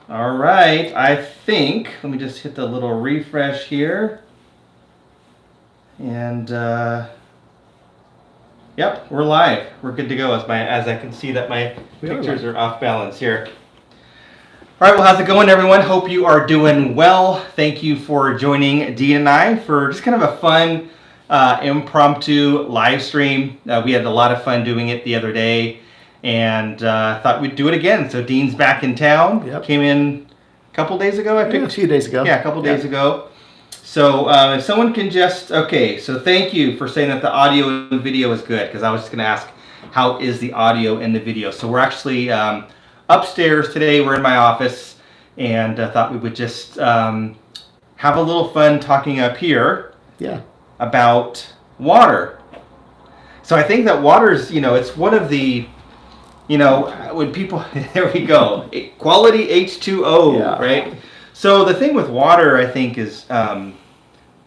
All right, I think, let me just hit the little refresh here. And, yep, we're live. We're good to go as I can see that my pictures are off balance here. All right, well, how's it going, everyone? Hope you are doing well. Thank you for joining Dean and I for just kind of a fun, impromptu live stream. We had a lot of fun doing it the other day, and thought we'd do it again. So Dean's back in town. Yep. Came in a couple days ago, I think. A few days ago. Yeah, a couple days ago. So if someone can just, okay, so thank you for saying that the audio and video is good, because I was just going to ask, how is the audio and the video? So we're actually upstairs today. We're in my office, and thought we would just have a little fun talking up here about water. So I think that water is, it's one of the, when people, there we go, quality H2O, right? So the thing with water, I think, is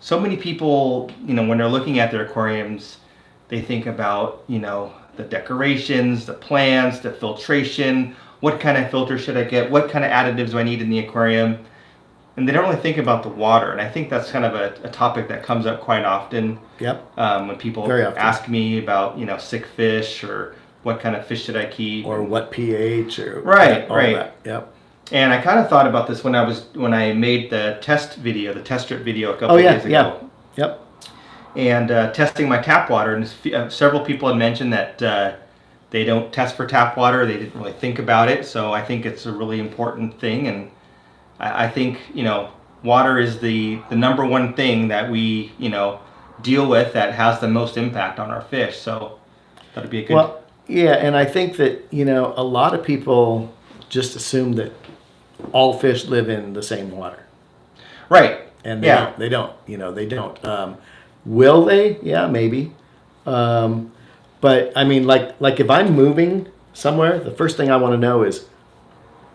so many people, when they're looking at their aquariums, they think about, the decorations, the plants, the filtration, what kind of filter should I get, what kind of additives do I need in the aquarium, and they don't really think about the water. And I think that's kind of a topic that comes up quite often. When people ask me about, sick fish, or what kind of fish should I keep, or what pH, or right. That. And I kind of thought about this when I made the test video, the test strip video a couple of days ago. And testing my tap water, and several people had mentioned that they don't test for tap water. They didn't really think about it. So I think it's a really important thing, and I think water is the number one thing that we deal with that has the most impact on our fish. So that'd be a good. Well, yeah, and I think that a lot of people just assume that all fish live in the same water. Right. And they don't. They don't. Will they? Yeah, maybe. But I mean, like if I'm moving somewhere, the first thing I want to know is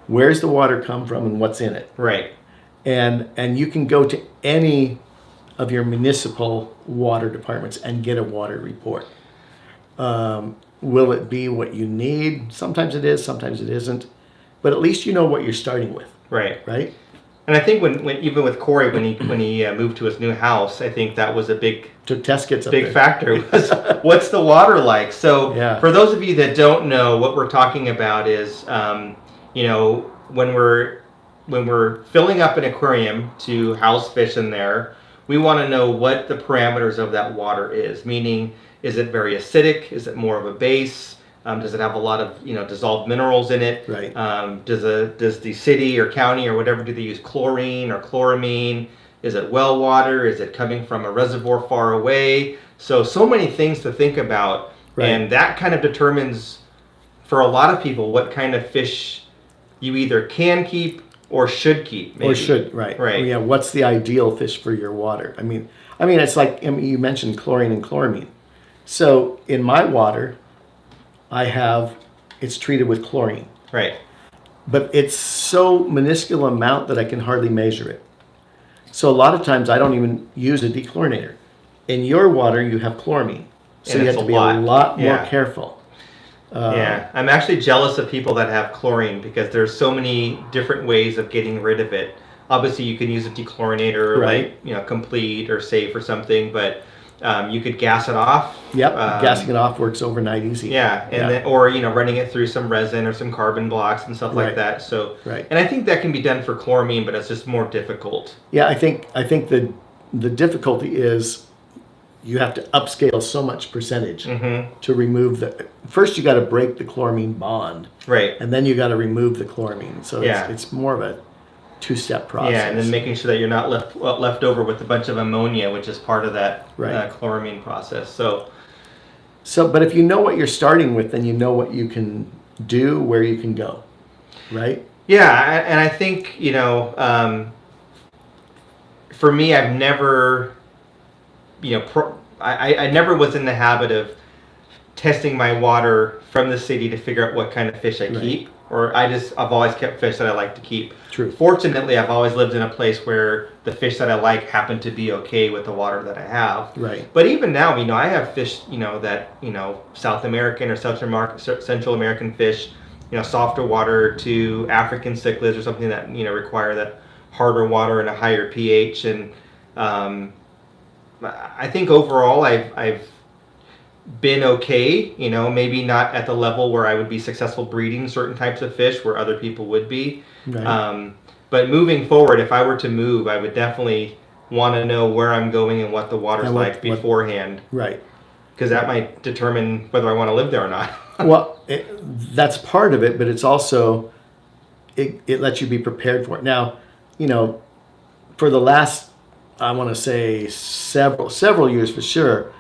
where's the water come from and what's in it. Right. And you can go to any of your municipal water departments and get a water report. Will it be what you need? Sometimes it is, sometimes it isn't. But at least you know what you're starting with. Right. Right? And I think when even with Corey, when he moved to his new house, I think that was a big took test kits up big there. factor. Was what's the water like? So for those of you that don't know, what we're talking about is when we're filling up an aquarium to house fish in there, we want to know what the parameters of that water is. Meaning, is it very acidic? Is it more of a base? Does it have a lot of dissolved minerals in it? Right. Does the city or county or whatever, do they use chlorine or chloramine? Is it well water? Is it coming from a reservoir far away? So many things to think about, and that kind of determines for a lot of people what kind of fish you either can keep or should keep. Maybe. Or should, right. Yeah. What's the ideal fish for your water? I mean, it's like you mentioned chlorine and chloramine. So in my water, it's treated with chlorine. Right. But it's so minuscule amount that I can hardly measure it. So a lot of times I don't even use a dechlorinator. In your water, you have chloramine. So you have to be a lot more careful. I'm actually jealous of people that have chlorine, because there's so many different ways of getting rid of it. Obviously, you can use a dechlorinator, like Complete or Safe or something, but you could gas it off. Yep, gassing it off works overnight easy. Yeah, and then, or running it through some resin or some carbon blocks and stuff like that. So, and I think that can be done for chloramine, but it's just more difficult. Yeah, I think the difficulty is you have to upscale so much percentage to remove first you got to break the chloramine bond. Right. And then you got to remove the chloramine. So it's more of a two-step process. Yeah, and then making sure that you're not left over with a bunch of ammonia, which is part of that chloramine process. So, but if you know what you're starting with, then you know what you can do, where you can go, right? Yeah, and I think for me, I've never, I never was in the habit of testing my water from the city to figure out what kind of fish I keep. Or I've always kept fish that I like to keep. True. Fortunately, I've always lived in a place where the fish that I like happen to be okay with the water that I have. Right. But even now, I have fish, that, South American or Central American fish softer water to African cichlids or something that require that harder water and a higher pH. And I think overall I've been okay. Maybe not at the level where I would be successful breeding certain types of fish where other people would be. Right. But moving forward, if I were to move, I would definitely want to know where I'm going and what the water's like beforehand. Right. Because that might determine whether I want to live there or not. Well, that's part of it, but it's also, it lets you be prepared for it. Now, for the last, I want to say several years for sure,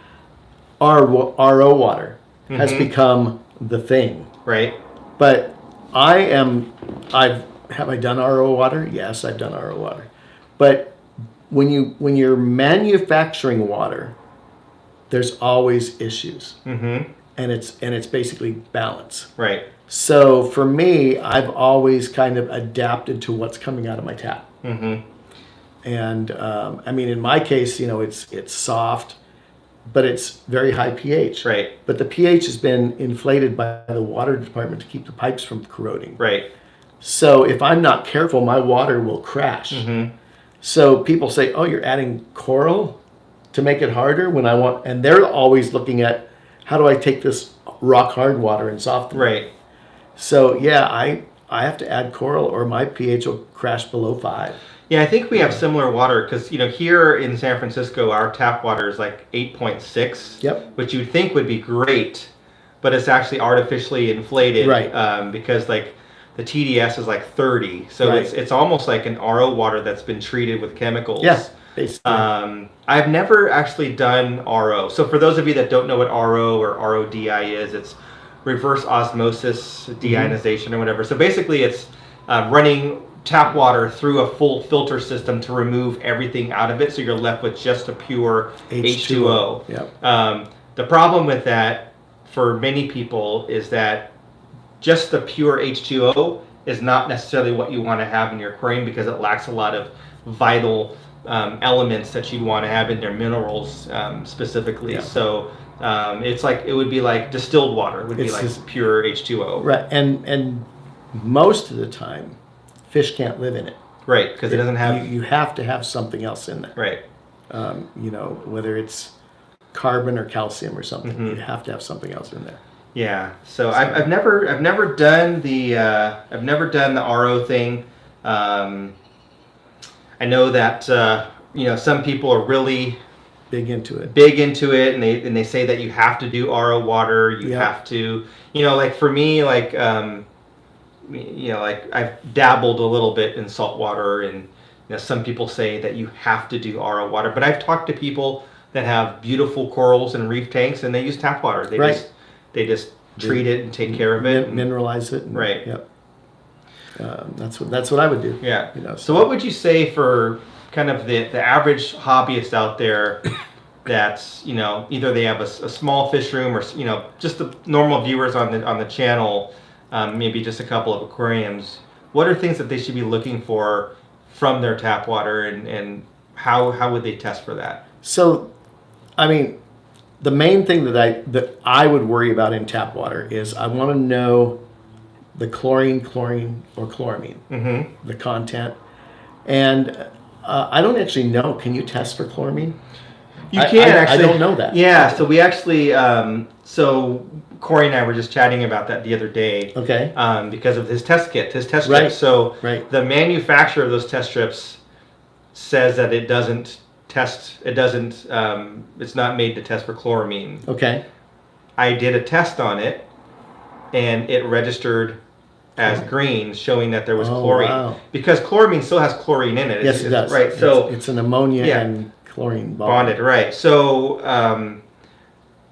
RO water has become the thing. Right. But have I done RO water? Yes, I've done RO water. But when you're manufacturing water, there's always issues. Mm-hmm. And it's basically balance. Right. So for me, I've always kind of adapted to what's coming out of my tap. Mm-hmm. And in my case, it's soft, but it's very high pH. Right. But the pH has been inflated by the water department to keep the pipes from corroding. Right. So if I'm not careful, my water will crash. Mm-hmm. So people say, "Oh, you're adding coral to make it harder," and they're always looking at, how do I take this rock hard water and soften it? Right. So yeah, I have to add coral or my pH will crash below 5. Yeah, I think we have similar water because here in San Francisco, our tap water is like 8.6. Yep. Which you'd think would be great, but it's actually artificially inflated. Right. Because like the TDS is like 30, so right. It's almost like an RO water that's been treated with chemicals. Yeah. I've never actually done RO. So for those of you that don't know what RO or RODI is, it's reverse osmosis deionization or whatever. So basically it's running tap water through a full filter system to remove everything out of it, so you're left with just a pure H2O. Yep. The problem with that for many people is that just the pure H2O is not necessarily what you want to have in your aquarium because it lacks a lot of vital elements that you want to have in their minerals specifically. Yeah. So it would be like distilled water. It would be like pure H2O. Right, and most of the time, fish can't live in it. Right, because it doesn't have... You have to have something else in there. Right. Whether it's carbon or calcium or something, you have to have something else in there. Yeah. So I've never done the RO thing. I know that some people are really big into it, and they say that you have to do RO water. You have to, like for me, like I've dabbled a little bit in salt water, and some people say that you have to do RO water. But I've talked to people that have beautiful corals and reef tanks, and they use tap water. They just treat it and take care of it, mineralize it. Right. Yep. That's what I would do. Yeah. So what would you say for kind of the average hobbyist out there that's either they have a small fish room or just the normal viewers on the channel, maybe just a couple of aquariums. What are things that they should be looking for from their tap water, and how would they test for that? So, the main thing that I would worry about in tap water is I want to know the chlorine, or chloramine, the content. And I don't actually know. Can you test for chloramine? You can actually. I don't know that. Yeah, so we actually, so Corey and I were just chatting about that the other day. Okay. Because of his test strips. So the manufacturer of those test strips says that it doesn't test, it's not made to test for chloramine. Okay. I did a test on it, and it registered as green, showing that there was chlorine. Wow. Because chloramine still has chlorine in it. Yes, it does. Right. So it's an ammonia and chlorine bonded. Right. So,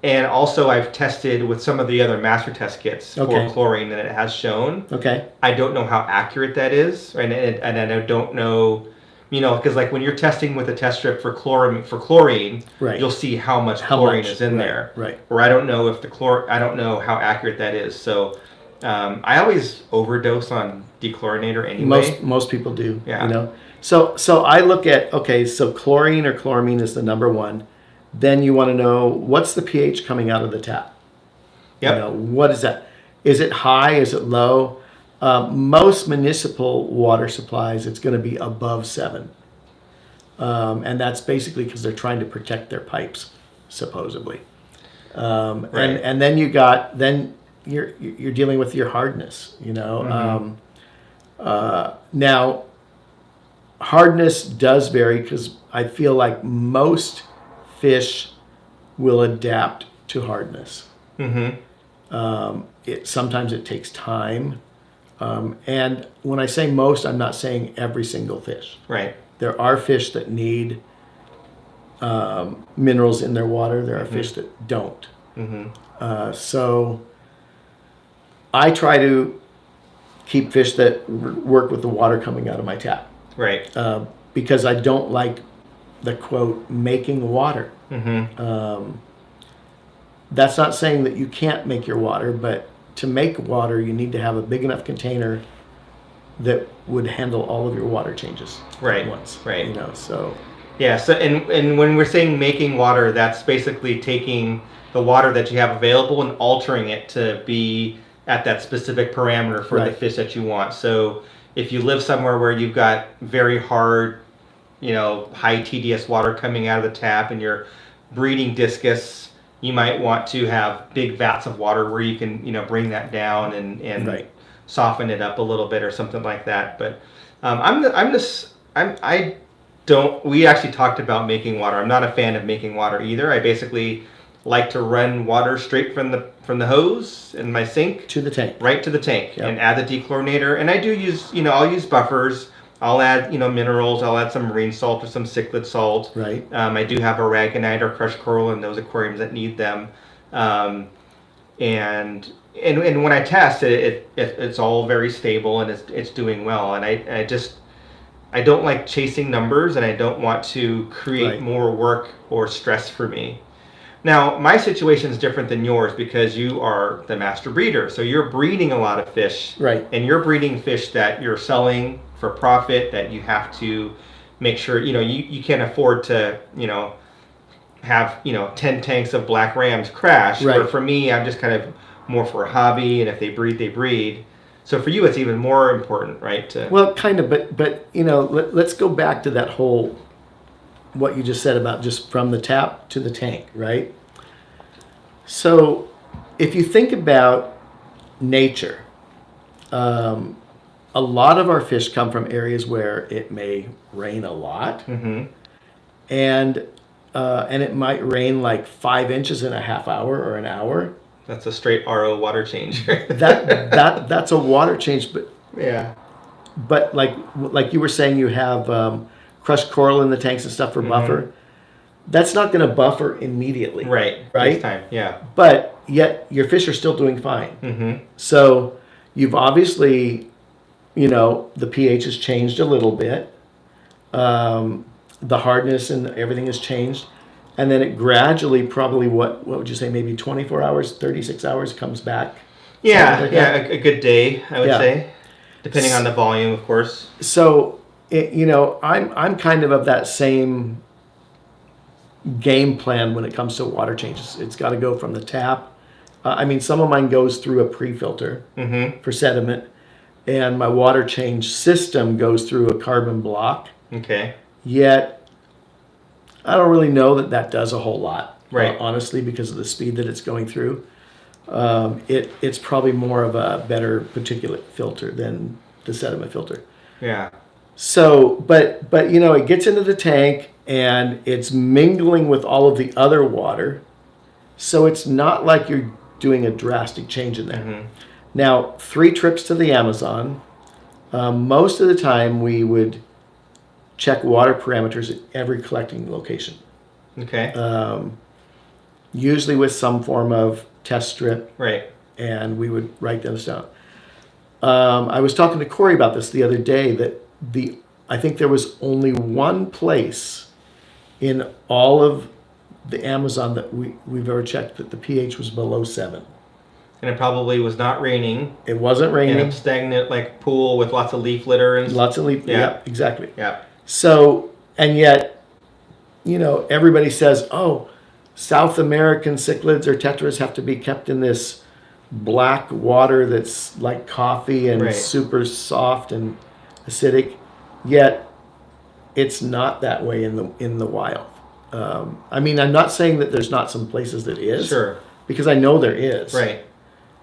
and also I've tested with some of the other master test kits for chlorine, and it has shown. Okay. I don't know how accurate that is, and I don't know, because like when you're testing with a test strip for chlorine, right, you'll see how much chlorine is in there. Right. Or I don't know if I don't know how accurate that is. So. I always overdose on dechlorinator anyway. Most people do. Yeah. So I look at so chlorine or chloramine is the number one. Then you want to know what's the pH coming out of the tap. Yep. What is that? Is it high? Is it low? Most municipal water supplies, it's going to be above 7. And that's basically because they're trying to protect their pipes, supposedly. Right. And then you're dealing with your hardness, you know. Now, hardness does vary because I feel like most fish will adapt to hardness. Sometimes it takes time. And when I say most, I'm not saying every single fish. Right. There are fish that need minerals in their water. There are fish that don't. So I try to keep fish that work with the water coming out of my tap. Right. Because I don't like the quote, making water. That's not saying that you can't make your water, but to make water, you need to have a big enough container that would handle all of your water changes at once. Right. You know, so. Yeah. So, and when we're saying making water, that's basically taking the water that you have available and altering it to be at that specific parameter for the fish that you want. So if you live somewhere where you've got very hard, you know, high TDS water coming out of the tap and you're breeding discus, you might want to have big vats of water where you can, you know, bring that down and soften it up a little bit or something like that. But we actually talked about making water. I'm not a fan of making water either. I basically like to run water straight from the hose in my sink to the tank, right to the tank, and add the dechlorinator. And I do use, you know, I'll use buffers. I'll add, you know, minerals. I'll add some marine salt or some cichlid salt. Right. I do have aragonite or crushed coral in those aquariums that need them. And when I test it's all very stable and it's doing well. And I don't like chasing numbers, and I don't want to create more work or stress for me. Now, my situation is different than yours because you are the master breeder. So you're breeding a lot of fish. Right. And you're breeding fish that you're selling for profit, that you have to make sure, you know, you can't afford to, you know, have, you know, 10 tanks of black rams crash. Right. Where for me, I'm just kind of more for a hobby, and if they breed, they breed. So for you, it's even more important, right? Well, kind of, but you know, let's go back to that whole, what you just said about just from the tap to the tank, right? So if you think about nature, a lot of our fish come from areas where it may rain a lot, and it might rain like 5 inches in a half hour or an hour. That's a straight RO water change. that's a water change, but yeah. But like you were saying, you have crushed coral in the tanks and stuff for buffer. That's not going to buffer immediately. Right. Next time. Yeah. But yet your fish are still doing fine. So you've obviously, you know, the pH has changed a little bit. The hardness and everything has changed. And then it gradually, probably, what would you say, maybe 24 hours, 36 hours comes back? Yeah, a good day, I would say, depending on the volume, of course. So, you know, I'm kind of that same game plan when it comes to water changes. It's got to go from the tap. I mean, some of mine goes through a pre-filter for sediment, and my water change system goes through a carbon block. Okay. Yet, I don't really know that does a whole lot, honestly, because of the speed that it's going through. It's probably more of a better particulate filter than the sediment filter. Yeah. So, but you know, it gets into the tank and it's mingling with all of the other water, so it's not like you're doing a drastic change in there. Now, 3 trips to the Amazon. Most of the time, we would check water parameters at every collecting location. Okay. Usually with some form of test strip. Right. And we would write those down. I was talking to Corey about this the other day, that I think there was only one place in all of the Amazon that we've ever checked that the pH was below 7. And it probably was not raining. It wasn't raining. In a stagnant like pool with lots of leaf litter and lots of leaf. Yeah, exactly. Yeah. So, and yet, you know, everybody says, oh, South American cichlids or tetras have to be kept in this black water that's like coffee and Right. super soft and acidic, yet it's not that way in the wild. I mean, I'm not saying that there's not some places that is, Sure. because I know there is. Right.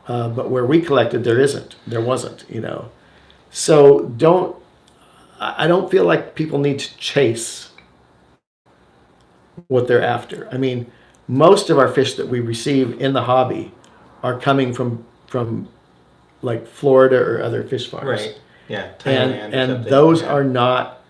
But where we collected, there isn't. There wasn't, So I don't feel like people need to chase what they're after. I mean, most of our fish that we receive in the hobby are coming from like Florida or other fish farms. Right. Yeah. Thailand And those are not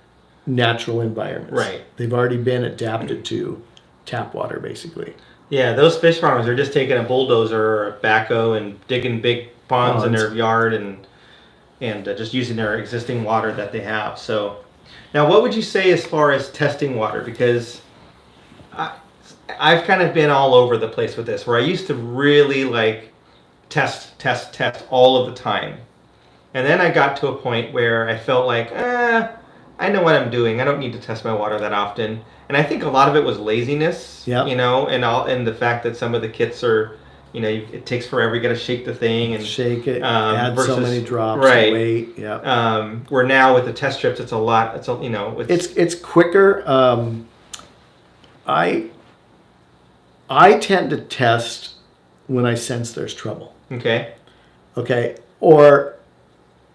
natural environments. Right. They've already been adapted to tap water, basically. Yeah, those fish farmers are just taking a bulldozer or a backhoe and digging big ponds in their yard and just using their existing water that they have. So, now what would you say as far as testing water? Because I've kind of been all over the place with this, where I used to really like test all of the time. And then I got to a point where I felt like, I know what I'm doing. I don't need to test my water that often. And I think a lot of it was laziness, and the fact that some of the kits are, it takes forever. You got to shake the thing and shake it, add so many drops, right? Wait, yeah. Where now with the test strips, it's a lot. It's quicker. I tend to test when I sense there's trouble. Okay. Or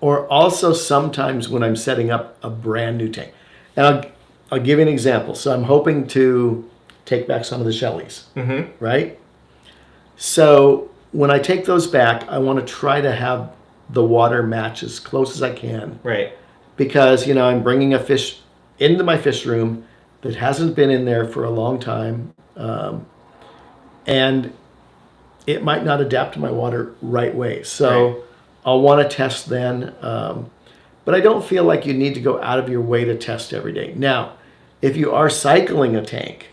also sometimes when I'm setting up a brand new tank. And I'll give you an example. So I'm hoping to take back some of the Shelleys, right? So when I take those back, I want to try to have the water match as close as I can. Right. Because, I'm bringing a fish into my fish room that hasn't been in there for a long time. And it might not adapt to my water right way. So right. I'll want to test then. But I don't feel like you need to go out of your way to test every day. Now, if you are cycling a tank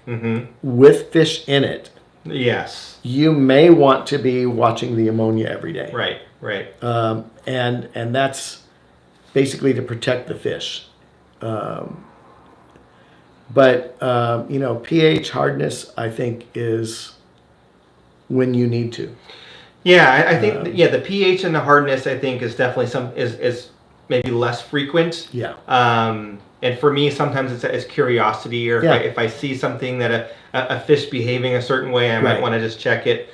with fish in it, yes, you may want to be watching the ammonia every day. Right. And that's basically to protect the fish. But pH hardness, I think, is when you need to. Yeah, I think the pH and the hardness, I think, is definitely is maybe less frequent. Yeah. And for me, sometimes it's curiosity, or if I see something that a fish behaving a certain way, I might want to just check it.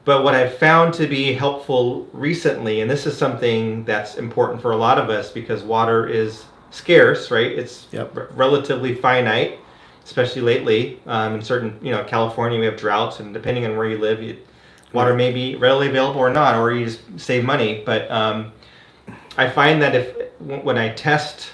But what I've found to be helpful recently, and this is something that's important for a lot of us because water is scarce, right? It's relatively finite, especially lately. In certain, California, we have droughts, and depending on where you live, water may be readily available or not, or you just save money. But I find that when I test,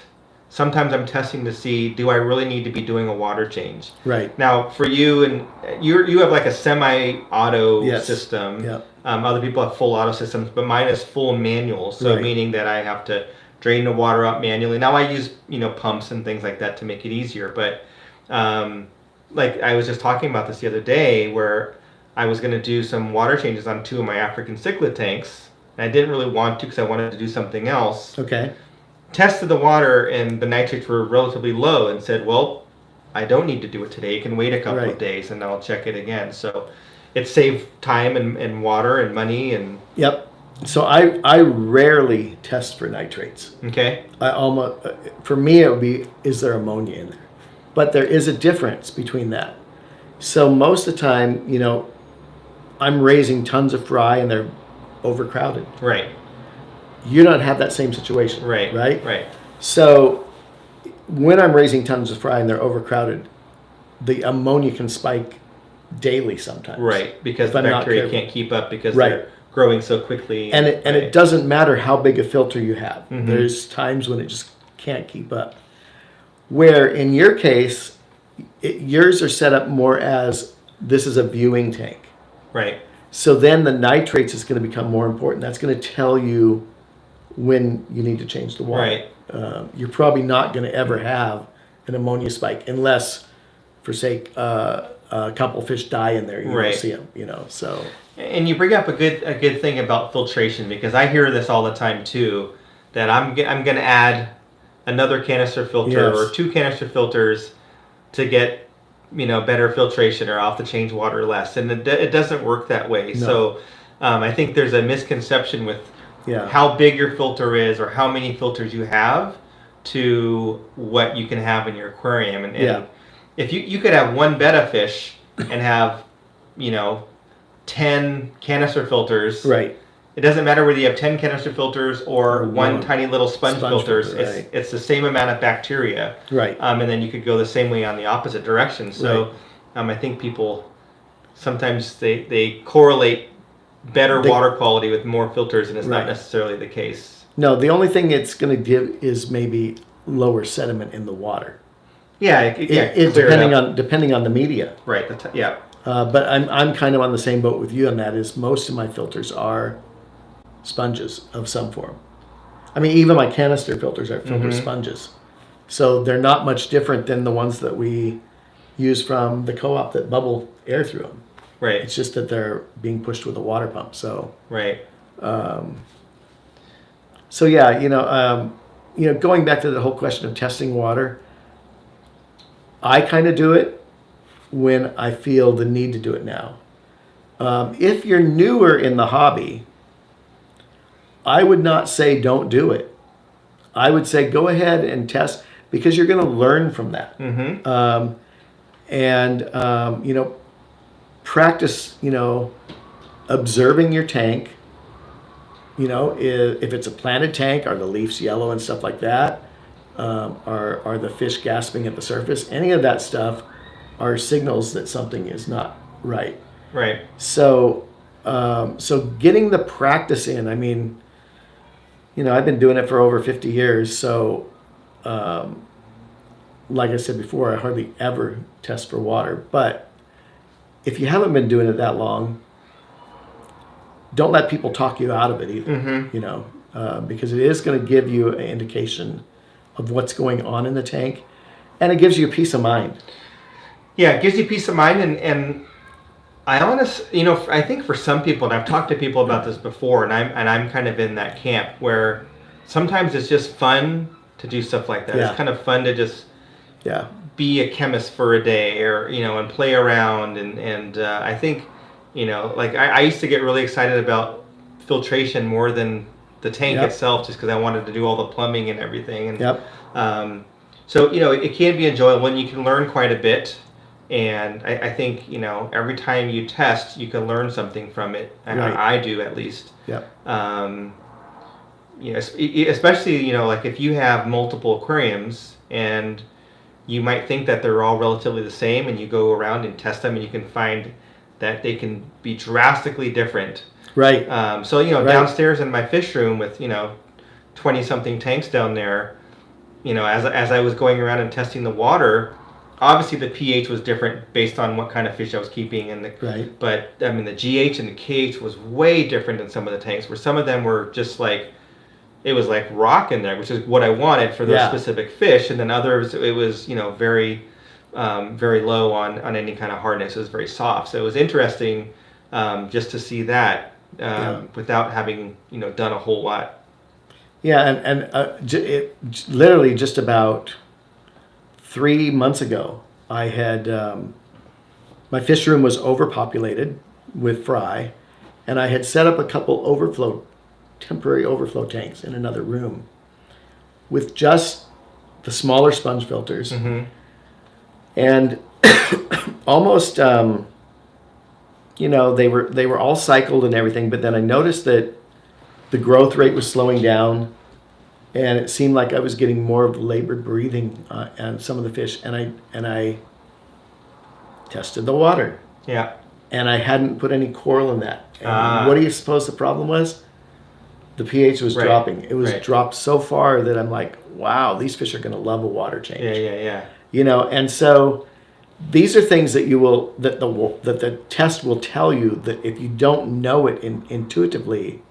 sometimes I'm testing to see, do I really need to be doing a water change? Right. Now, for you, and you have like a semi-auto system. Yeah. Other people have full auto systems, but mine is full manual. So meaning that I have to drain the water out manually. Now I use, pumps and things like that to make it easier. But like I was just talking about this the other day, where I was going to do some water changes on 2 of my African cichlid tanks. And I didn't really want to because I wanted to do something else. Okay. Tested the water and the nitrates were relatively low and said, well, I don't need to do it today. You can wait a couple of days and I'll check it again. So it saved time and water and money. And Yep. So I rarely test for nitrates. Okay. For me, it would be, is there ammonia in there? But there is a difference between that. So most of the time, I'm raising tons of fry and they're overcrowded. Right. You don't have that same situation. Right. So when I'm raising tons of fry and they're overcrowded, the ammonia can spike daily sometimes. Right, because the bacteria can't keep up because they're growing so quickly. And it doesn't matter how big a filter you have. There's times when it just can't keep up. Where in your case, yours are set up more as this is a viewing tank. Right. So then the nitrates is going to become more important. That's going to tell you when you need to change the water. Right. You're probably not going to ever have an ammonia spike unless, for sake, a couple fish die in there. You don't see them, So. And you bring up a good thing about filtration, because I hear this all the time too, that I'm going to add another canister filter or 2 canister filters to get better filtration, or I'll have to change water less, and it doesn't work that way. No. So I think there's a misconception with how big your filter is or how many filters you have to what you can have in your aquarium. And if you could have one betta fish and have, 10 canister filters. Right. It doesn't matter whether you have 10 canister filters or one tiny little sponge filters. Filter, it's the same amount of bacteria. Right. And then you could go the same way on the opposite direction. So I think people sometimes they correlate better water quality with more filters, and it's not necessarily the case. No, the only thing it's going to give is maybe lower sediment in the water. Yeah, it depending on the media. Right. But I'm kind of on the same boat with you on that. Is most of my filters are sponges of some form. I mean, even my canister filters are filled with sponges, so they're not much different than the ones that we use from the co-op that bubble air through them. Right. It's just that they're being pushed with a water pump. So right. So yeah, going back to the whole question of testing water, I kind of do it when I feel the need to do it now. If you're newer in the hobby, I would not say don't do it. I would say go ahead and test, because you're going to learn from that. Practice, observing your tank. If it's a planted tank, are the leaves yellow and stuff like that? Are the fish gasping at the surface? Any of that stuff are signals that something is not right. Right. So getting the practice in, I mean, I've been doing it for over 50 years. So, like I said before, I hardly ever test for water. But if you haven't been doing it that long, don't let people talk you out of it either, because it is going to give you an indication of what's going on in the tank, and it gives you a peace of mind. Yeah, it gives you peace of mind, and I think for some people, and I've talked to people about this before, and I'm kind of in that camp where sometimes it's just fun to do stuff like that. It's kind of fun to just be a chemist for a day, or and play around, and I think I used to get really excited about filtration more than the tank itself, just because I wanted to do all the plumbing and everything. And so it can be enjoyable, and you can learn quite a bit. And I think every time you test, you can learn something from it. I do, at least. Especially like if you have multiple aquariums and you might think that they're all relatively the same, and you go around and test them, and you can find that they can be drastically different. Right. Downstairs in my fish room with 20-something tanks down there, as I was going around and testing the water, obviously the pH was different based on what kind of fish I was keeping, but I mean the GH and the KH was way different in some of the tanks, where some of them were just like, it was like rock in there, which is what I wanted for those specific fish, and then others it was very very low on any kind of hardness. It was very soft. So it was interesting just to see that without having done a whole lot. Yeah, and it literally just about 3 months ago, I had my fish room was overpopulated with fry, and I had set up a couple temporary overflow tanks in another room with just the smaller sponge filters, and almost they were all cycled and everything. But then I noticed that the growth rate was slowing down, and it seemed like I was getting more of labored breathing on some of the fish, and I tested the water. Yeah. And I hadn't put any coral in that. And what do you suppose the problem was? The pH was dropping. It was dropped so far that I'm like, wow, these fish are going to love a water change. Yeah. And so these are things that that the test will tell you, that if you don't know it intuitively,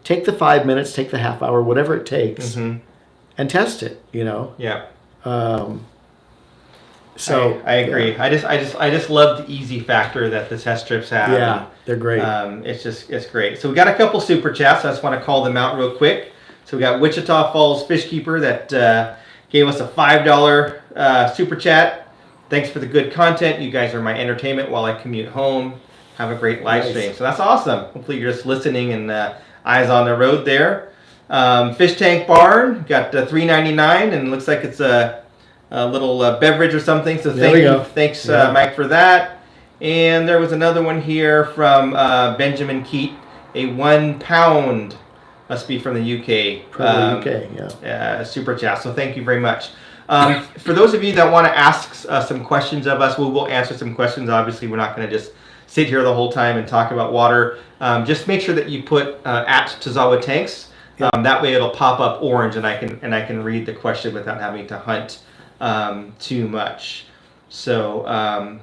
take the 5 minutes, take the half hour, whatever it takes, and test it. Yeah. So I agree. I just love the easy factor that the test strips have. Yeah, they're great. It's great. So we got a couple super chats. I just want to call them out real quick. So we got Wichita Falls Fishkeeper that gave us a $5 super chat. Thanks for the good content. You guys are my entertainment while I commute home. have a great live stream. So that's awesome. Hopefully you're just listening and eyes on the road there. Fish Tank Barn got $3.99, and it looks like it's a little beverage or something. So thanks Mike for that. And there was another one here from Benjamin Keat, a 1 pound, must be from the UK. Probably UK, yeah. Super chat. So thank you very much. For those of you that want to ask some questions of us, we will answer some questions. Obviously, we're not going to just sit here the whole time and talk about water. Just make sure that you put at Tazawa Tanks. That way it'll pop up orange, and I can read the question without having to hunt too much. So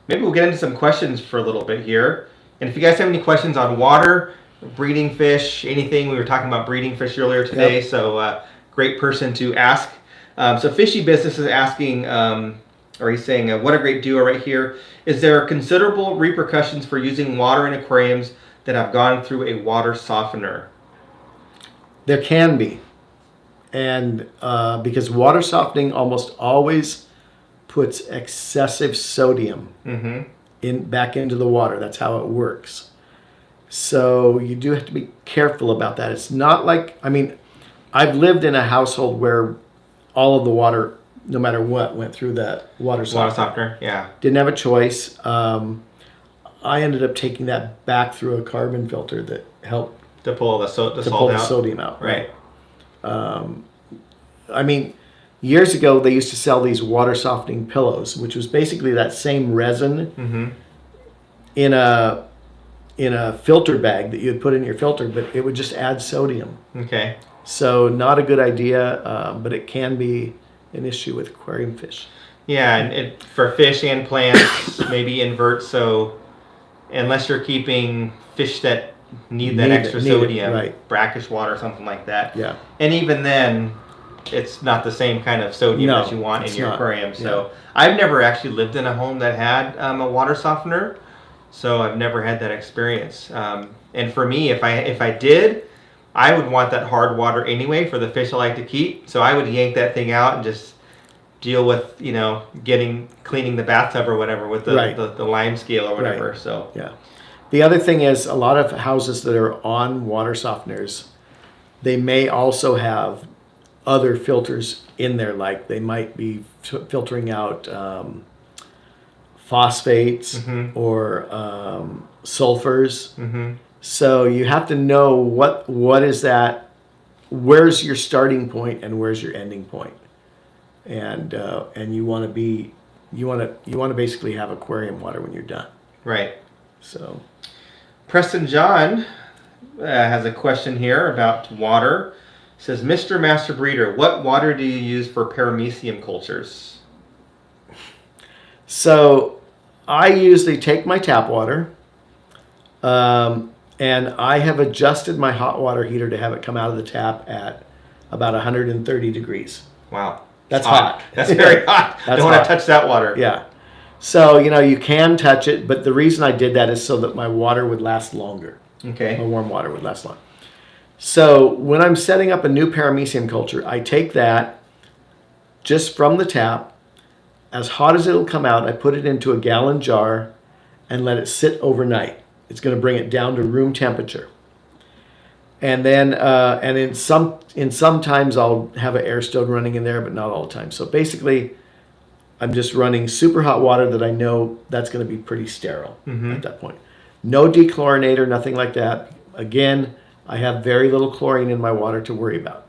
maybe we'll get into some questions for a little bit here. And if you guys have any questions on water, breeding fish, anything, we were talking about breeding fish earlier today. So great person to ask. So Fishy Business is asking, or he's saying, what a great duo right here. Is there considerable repercussions for using water in aquariums that have gone through a water softener? There can be. And because water softening almost always puts excessive sodium back into the water. That's how it works. So you do have to be careful about that. It's not like, I mean, I've lived in a household where all of the water, no matter what, went through that water softener. Yeah. Didn't have a choice. I ended up taking that back through a carbon filter that helped to pull the sodium out. Right. I mean, years ago they used to sell these water softening pillows, which was basically that same resin in a filter bag that you'd put in your filter, but it would just add sodium. Okay. So not a good idea, but it can be an issue with aquarium fish. Yeah, and for fish and plants, maybe invert. So unless you're keeping fish that need that extra sodium, brackish water or something like that. Yeah. And even then, it's not the same kind of sodium that you want in your aquarium. So I've never actually lived in a home that had a water softener. So I've never had that experience. And for me, if I did, I would want that hard water anyway for the fish I like to keep. So I would yank that thing out and just deal with, cleaning the bathtub or whatever with the lime scale or whatever. Right. So yeah. The other thing is a lot of houses that are on water softeners, they may also have other filters in there, like they might be filtering out phosphates or sulfurs. So you have to know what is that, where's your starting point and where's your ending point, and you want to basically have aquarium water when you're done. Right. So Preston John has a question here about water. It says, Mr. Master Breeder, what water do you use for paramecium cultures? So I usually take my tap water, and I have adjusted my hot water heater to have it come out of the tap at about 130 degrees. Wow. That's hot. That's very hot. I don't want to touch that water. Yeah. So, you can touch it, but the reason I did that is so that my water would last longer. Okay. My warm water would last longer. So when I'm setting up a new paramecium culture, I take that just from the tap, as hot as it'll come out, I put it into a gallon jar and let it sit overnight. It's going to bring it down to room temperature. And then, and in some times I'll have an air stone running in there, but not all the time. So basically, I'm just running super hot water that I know that's going to be pretty sterile at that point. No dechlorinator, nothing like that. Again, I have very little chlorine in my water to worry about.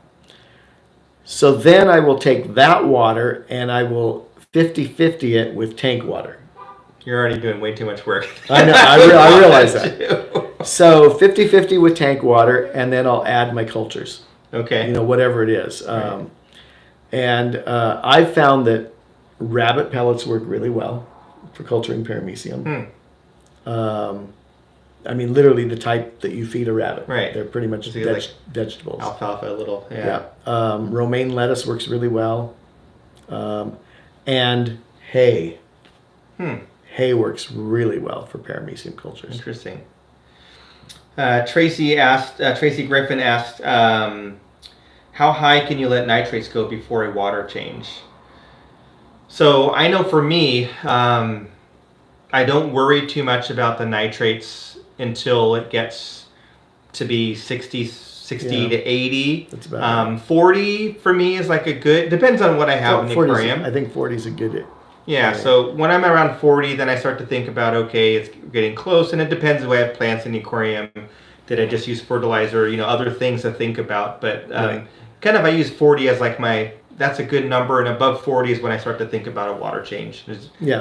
So then I will take that water and I will 50-50 it with tank water. You're already doing way too much work. I know, I realize that. So 50-50 with tank water, and then I'll add my cultures. Okay. Whatever it is. Right. And I've found that rabbit pellets work really well for culturing paramecium. I mean, literally the type that you feed a rabbit. Right. They're pretty much vegetables. Alfalfa, a little. Yeah. Romaine lettuce works really well. And hay. Hay works really well for paramecium cultures. Interesting. Tracy Griffin asked, how high can you let nitrates go before a water change? So I know for me, I don't worry too much about the nitrates until it gets to be 60 to 80. That's about right. 40 for me is like a good, depends on what I have in the aquarium. I think 40 is a good. Yeah, so when I'm around 40, then I start to think about, okay, it's getting close, and it depends the way I have plants in the aquarium. Did I just use fertilizer? Other things to think about. But kind of I use 40 as like that's a good number, and above 40 is when I start to think about a water change.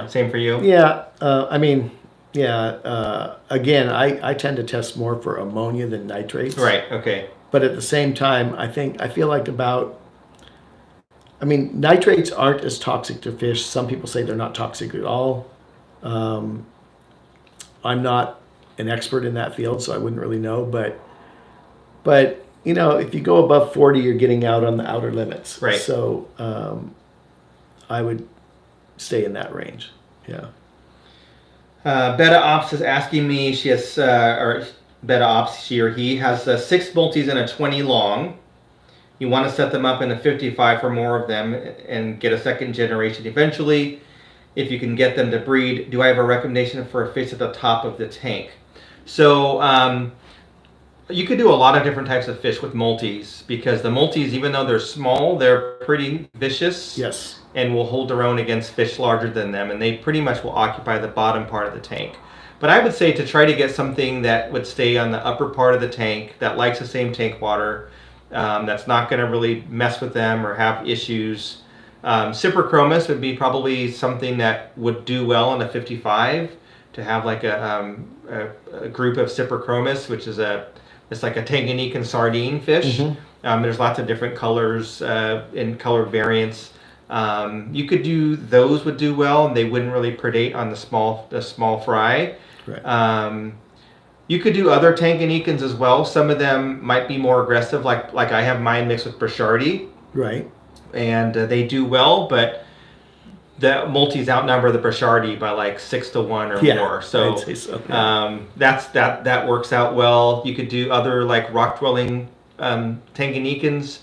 Same for you? Yeah, again, I tend to test more for ammonia than nitrates. Right, okay. But at the same time, I feel like nitrates aren't as toxic to fish. Some people say they're not toxic at all. I'm not an expert in that field, so I wouldn't really know. But if you go above 40, you're getting out on the outer limits. Right. So I would stay in that range. Yeah. Beta Ops is asking me. She has, or Beta Ops, she or he has 6 multis and a 20 long. You want to set them up in a 55 for more of them and get a second generation eventually. If you can get them to breed, do I have a recommendation for a fish at the top of the tank? So you could do a lot of different types of fish with multis, because the multis, even though they're small, they're pretty vicious. Yes. And will hold their own against fish larger than them, and they pretty much will occupy the bottom part of the tank. But I would say to try to get something that would stay on the upper part of the tank, that likes the same tank water, that's not going to really mess with them or have issues. Cyperchromis would be probably something that would do well in a 55, to have like a group of Cyperchromis, which is it's like a Tanganyikan sardine fish. Mm-hmm. There's lots of different colors and color variants. You could do those, would do well, and they wouldn't really predate on the small fry. Right. You could do other Tanganyikans as well. Some of them might be more aggressive, like I have mine mixed with Brashardi. Right. And they do well, but the multis outnumber the Brashardi by like 6 to 1 or more. So, I'd say so. Yeah. that works out well. You could do other like rock dwelling Tanganyikans.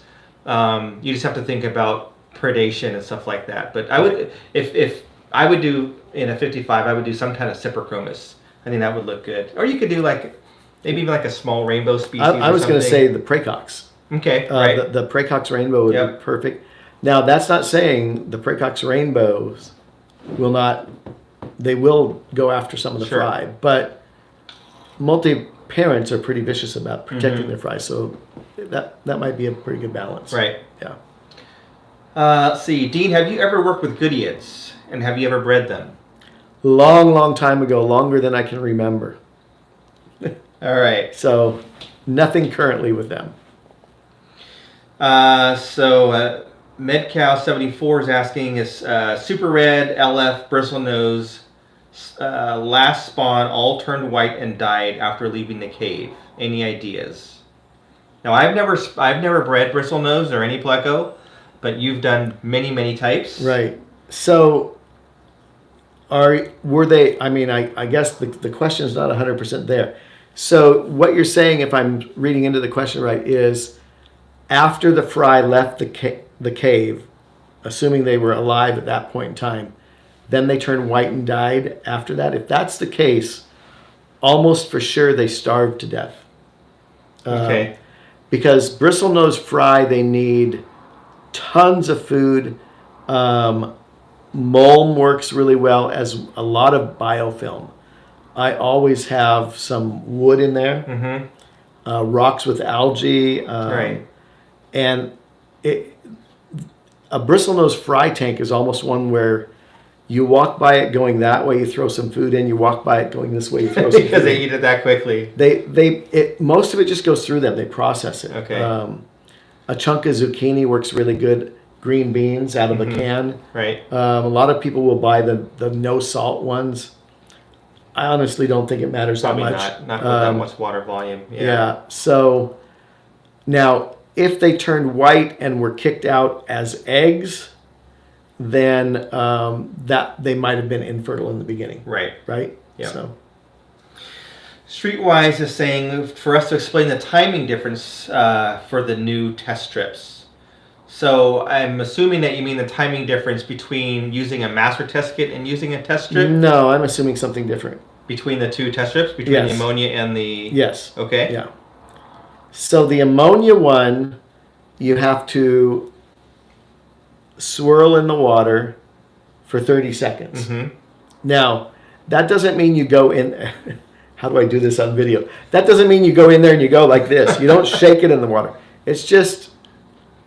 You just have to think about predation and stuff like that. But I would, if I would do in a 55, I would do some kind of Cyperchromis. I think that would look good. Or you could do like maybe even like a small rainbow species. I was going to say the Praecox. Okay, right. The Praecox rainbow would be perfect. Now that's not saying the Praecox rainbows will not. They will go after some of the fry, but multi-parents are pretty vicious about protecting their fry. So that might be a pretty good balance. Right. Yeah. Let's see, Dean, have you ever worked with Goodeids, and have you ever bred them? Long time ago, longer than I can remember. All right. So nothing currently with them. Medcow74 is asking, is Super Red, LF, Bristlenose, last spawn all turned white and died after leaving the cave? Any ideas? Now, I've never bred Bristlenose or any Pleco, but you've done many types. Right. So were they, I guess the question is not 100% there. So what you're saying, if I'm reading into the question right, is after the fry left the cave, assuming they were alive at that point in time, then they turned white and died after that? If that's the case, almost for sure they starved to death. Okay. Because bristlenose fry, they need tons of food. Mulm works really well, as a lot of biofilm. I always have some wood in there. Mm-hmm. Rocks with algae. Right. And a bristlenose fry tank is almost one where you walk by it going that way, you throw some food in, you walk by it going this way, you throw some because food they eat it that quickly. Most of it just goes through them. They process it. Okay. A chunk of zucchini works really good. Green beans out of a can. Right. A lot of people will buy the no salt ones. I honestly don't think it matters that much. Not with that much water volume. Yeah. So now, if they turned white and were kicked out as eggs, then that they might have been infertile in the beginning. Right. Right. Yeah. So. Streetwise is saying for us to explain the timing difference for the new test strips. So I'm assuming that you mean the timing difference between using a master test kit and using a test strip? No, I'm assuming something different. Between the two test strips? Between the ammonia and the... Yes. Okay. Yeah. So the ammonia one, you have to swirl in the water for 30 seconds. Mm-hmm. Now, that doesn't mean you go in... How do I do this on video? That doesn't mean you go in there and you go like this. You don't shake it in the water. It's just...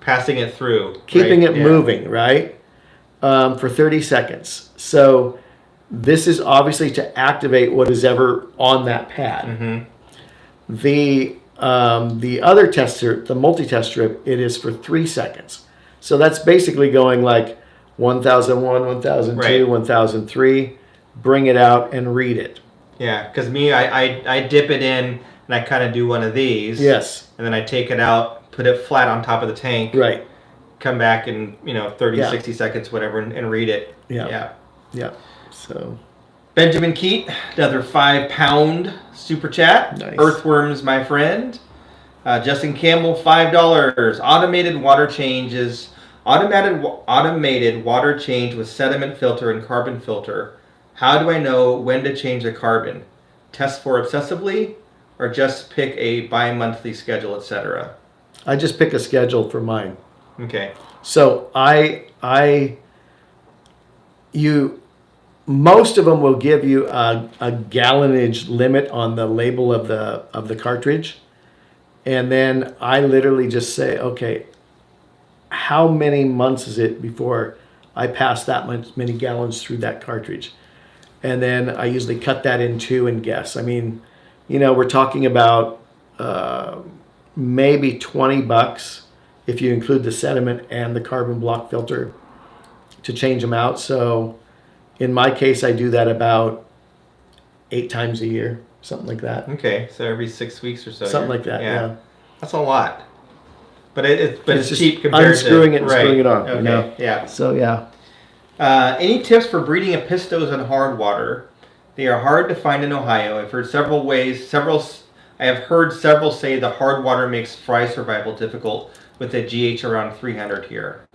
passing it through. Keeping it moving, right? For 30 seconds. So this is obviously to activate what is ever on that pad. Mm-hmm. The other test strip, the multi-test strip, it is for 3 seconds. So that's basically going like 1001, 1002, 1003. Bring it out and read it. Yeah, because I dip it in and I kind of do one of these. Yes. And then I take it out, put it flat on top of the tank. Right. Come back in 30, 60 seconds, whatever, and read it. Yeah. So Benjamin Keat, another 5-pound super chat. Nice. Earthworms, my friend. Justin Campbell, $5. Automated water changes. Automated water change with sediment filter and carbon filter. How do I know when to change the carbon? Test for obsessively, or just pick a bi-monthly schedule, etc.? I just pick a schedule for mine. Okay. So most of them will give you a gallonage limit on the label of the cartridge, and then I literally just say, okay, how many months is it before I pass that many gallons through that cartridge? And then I usually cut that in two and guess. I mean, we're talking about maybe $20 if you include the sediment and the carbon block filter to change them out. So in my case, I do that about 8 times a year, something like that. Okay, so every 6 weeks or so. Something like that, yeah. That's a lot. But it's cheap compared to... unscrewing it and screwing it on. Okay, yeah. So, yeah. Any tips for breeding Epistles in hard water? They are hard to find in Ohio. I've heard several say the hard water makes fry survival difficult with a GH around 300 here.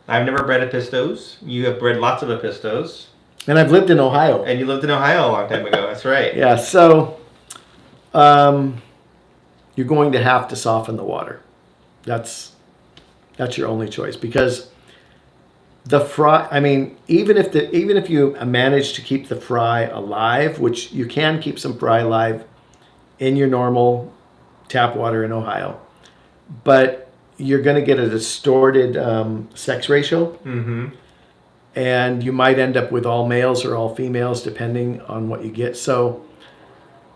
I've never bred Epistles. You have bred lots of Epistles. And I've lived in Ohio. And you lived in Ohio a long time ago. That's right. Yeah, so you're going to have to soften the water. That's your only choice, because the fry, I mean, even if you manage to keep the fry alive, which you can keep some fry alive in your normal tap water in Ohio, but you're going to get a distorted sex ratio. Mm-hmm. And you might end up with all males or all females, depending on what you get. So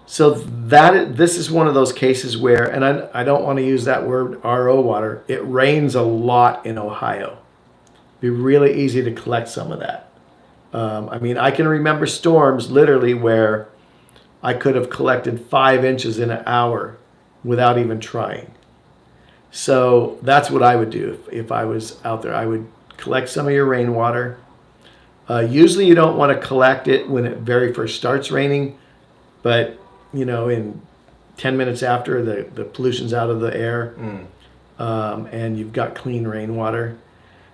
this is one of those cases where, and I don't want to use that word RO water. It rains a lot in Ohio. It'd be really easy to collect some of that. I mean, I can remember storms literally where I could have collected 5 inches in an hour without even trying. So that's what I would do if I was out there. I would collect some of your rainwater. Usually you don't want to collect it when it very first starts raining, but in 10 minutes after the pollution's out of the air, and you've got clean rainwater.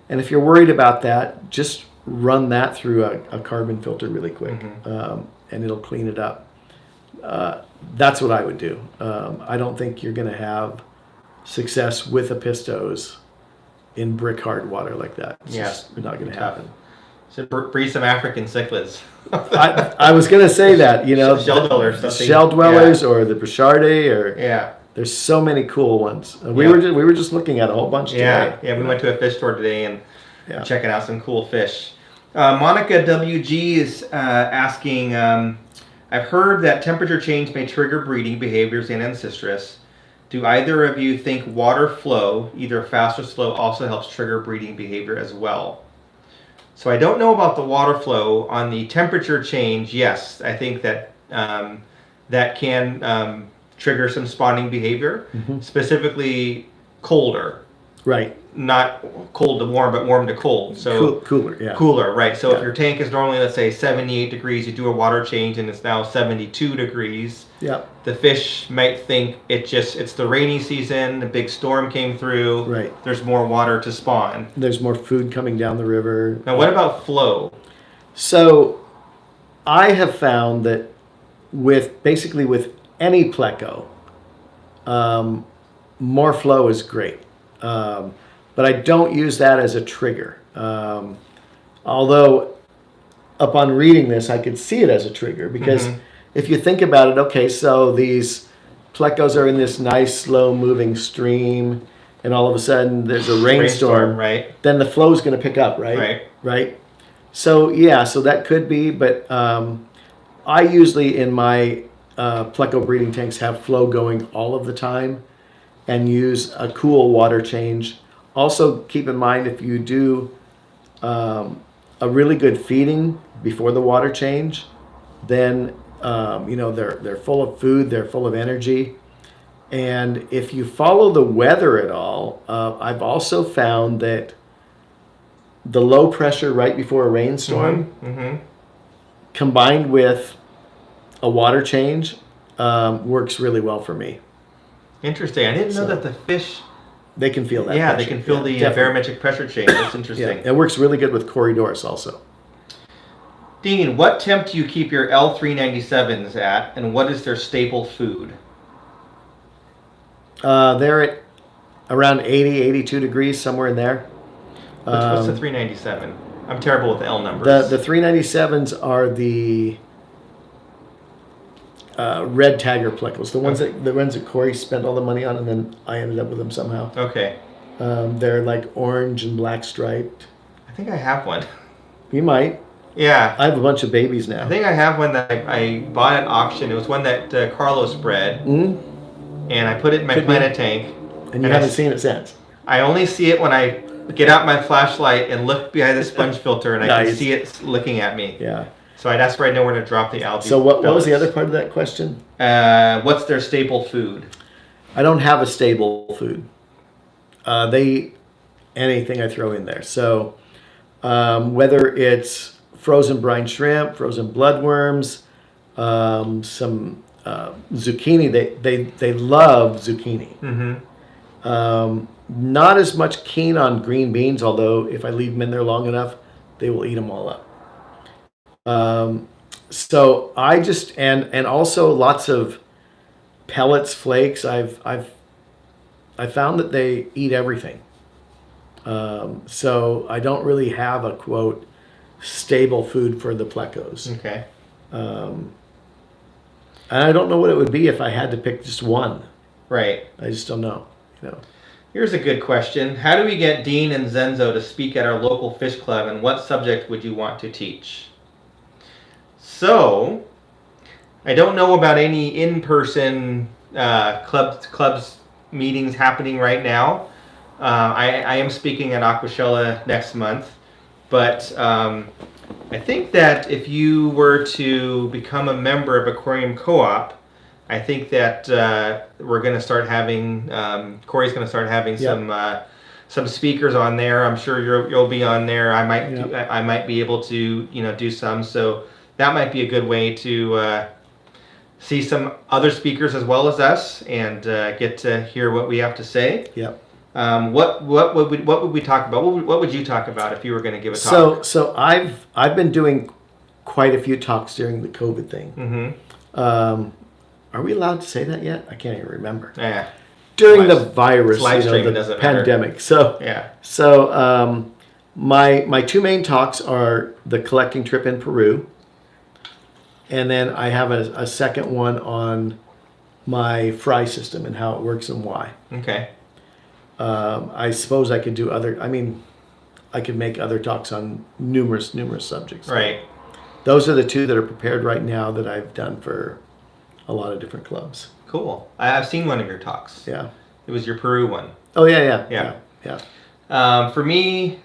And if you're worried about that, just run that through a carbon filter really quick, and it'll clean it up. That's what I would do. I don't think you're going to have success with Epistos in brick hard water like that. It's just not going to happen. Should breed some African cichlids. I was going to say that, shell dwellers, shell dwellers, or the Brichardae, or there's so many cool ones. We were just looking at a whole bunch today. We went to a fish store today and checking out some cool fish. Monica WG is asking, I've heard that temperature change may trigger breeding behaviors in Ancistrus. Do either of you think water flow, either fast or slow, also helps trigger breeding behavior as well? So I don't know about the water flow. On the temperature change, yes, I think that that can trigger some spawning behavior, specifically colder. Right. Not cold to warm, but warm to cold. So cooler, yeah. Cooler, right. So if your tank is normally, let's say, 78 degrees, you do a water change and it's now 72 degrees. Yep. The fish might think it's the rainy season, a big storm came through. Right. There's more water to spawn. There's more food coming down the river. Now, what about flow? So I have found that with any pleco, more flow is great. But I don't use that as a trigger. Although upon reading this, I could see it as a trigger because if you think about it, okay, so these plecos are in this nice, slow moving stream, and all of a sudden there's a rainstorm, right? Then the flow is going to pick up, right? Right. So yeah, so that could be, but I usually in my pleco breeding tanks have flow going all of the time and use a cool water change. Also keep in mind if you do a really good feeding before the water change, then they're full of food, they're full of energy. And if you follow the weather at all, I've also found that the low pressure right before a rainstorm combined with a water change works really well for me. Interesting. I didn't know that the fish... They can feel that pressure. They can feel the barometric pressure change. That's interesting. It works really good with Corridors also. Dean, what temp do you keep your L397s at, and what is their staple food? They're at around 80, 82 degrees, somewhere in there. What's the 397? I'm terrible with the L numbers. The 397s are the red Tiger Plecos, the ones that Corey spent all the money on, and then I ended up with them somehow. Okay. They're like orange and black striped. I think I have one. You might. Yeah. I have a bunch of babies now. I think I have one that I bought at auction. It was one that Carlos bred. And I put it in my Planet tank. And you haven't seen it since? I only see it when I get out my flashlight and look behind the sponge filter, and I can see it looking at me. Yeah. So that's where I know where to drop the algae. So what was the other part of that question? What's their staple food? I don't have a staple food. They eat anything I throw in there. So whether it's frozen brine shrimp, frozen bloodworms, some zucchini. They love zucchini. Not as much keen on green beans, although if I leave them in there long enough, they will eat them all up. So I just and also lots of pellets, flakes. I found that they eat everything. So I don't really have a quote stable food for the plecos. Okay. And I don't know what it would be if I had to pick just one. Right. I just don't know. Here's a good question. How do we get Dean and Zenzo to speak at our local fish club, and what subject would you want to teach? So, I don't know about any in-person clubs meetings happening right now. I am speaking at Aquashella next month, but I think that if you were to become a member of Aquarium Co-op, I think that we're going to start having, Corey's going to start having some speakers on there. I'm sure you'll be on there. I might be able to do some. So that might be a good way to see some other speakers as well as us and get to hear what we have to say. Yep. What would we talk about? What would you talk about if you were going to give a talk? So I've been doing quite a few talks during the COVID thing. Are we allowed to say that yet? I can't even remember. Yeah. During the virus, the pandemic. Matter. So yeah. So my two main talks are the collecting trip in Peru, and then I have a second one on my fry system and how it works and why. Okay. I suppose I could do I could make other talks on numerous subjects. Right. Those are the two that are prepared right now that I've done for a lot of different clubs. Cool. I've seen one of your talks. Yeah. It was your Peru one. Oh yeah. For me,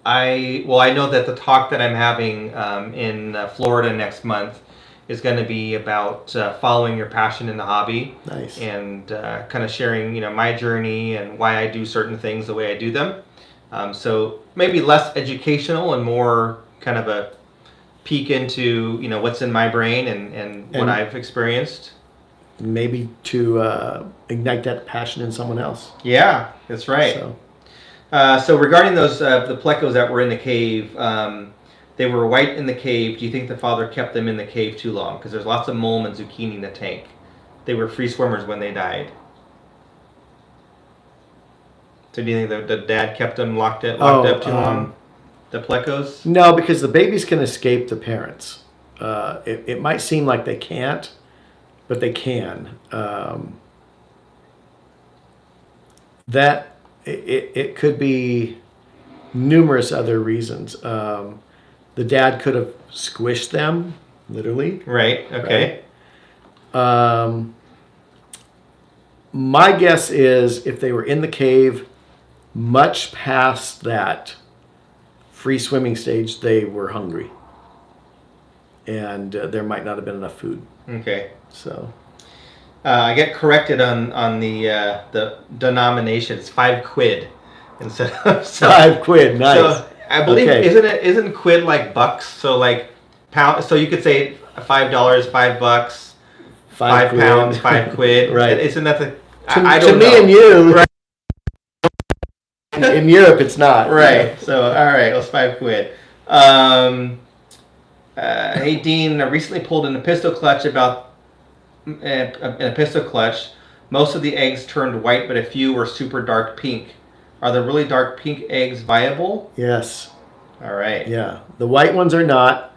I know that the talk that I'm having in Florida next month is going to be about following your passion in the hobby. Nice. And kind of sharing, my journey and why I do certain things the way I do them. So maybe less educational and more kind of a peek into, what's in my brain and what I've experienced. Maybe to ignite that passion in someone else. Yeah, that's right. So regarding those, the plecos that were in the cave, they were white in the cave. Do you think the father kept them in the cave too long? Because there's lots of mulm and zucchini in the tank. They were free swimmers when they died. So do you think the dad kept them locked up too long? The plecos? No, because the babies can escape the parents. It might seem like they can't, but they can. It could be numerous other reasons. The dad could have squished them, literally. Right, okay. Right? My guess is if they were in the cave much past that free swimming stage, they were hungry. And there might not have been enough food. Okay. So I get corrected on the denomination. It's 5 quid instead of 5 quid. Nice. So I believe isn't quid like bucks? So like pound. So you could say $5, $5, 5 pounds, 5 quid. Right. Isn't that the? I don't know. To me and you. Right. In Europe, it's not. Right. So all right, let's 5 quid. Hey Dean, I recently pulled an Epistle clutch an Epistle clutch. Most of the eggs turned white, but a few were super dark pink. Are the really dark pink eggs viable? Yes. All right. Yeah. The white ones are not.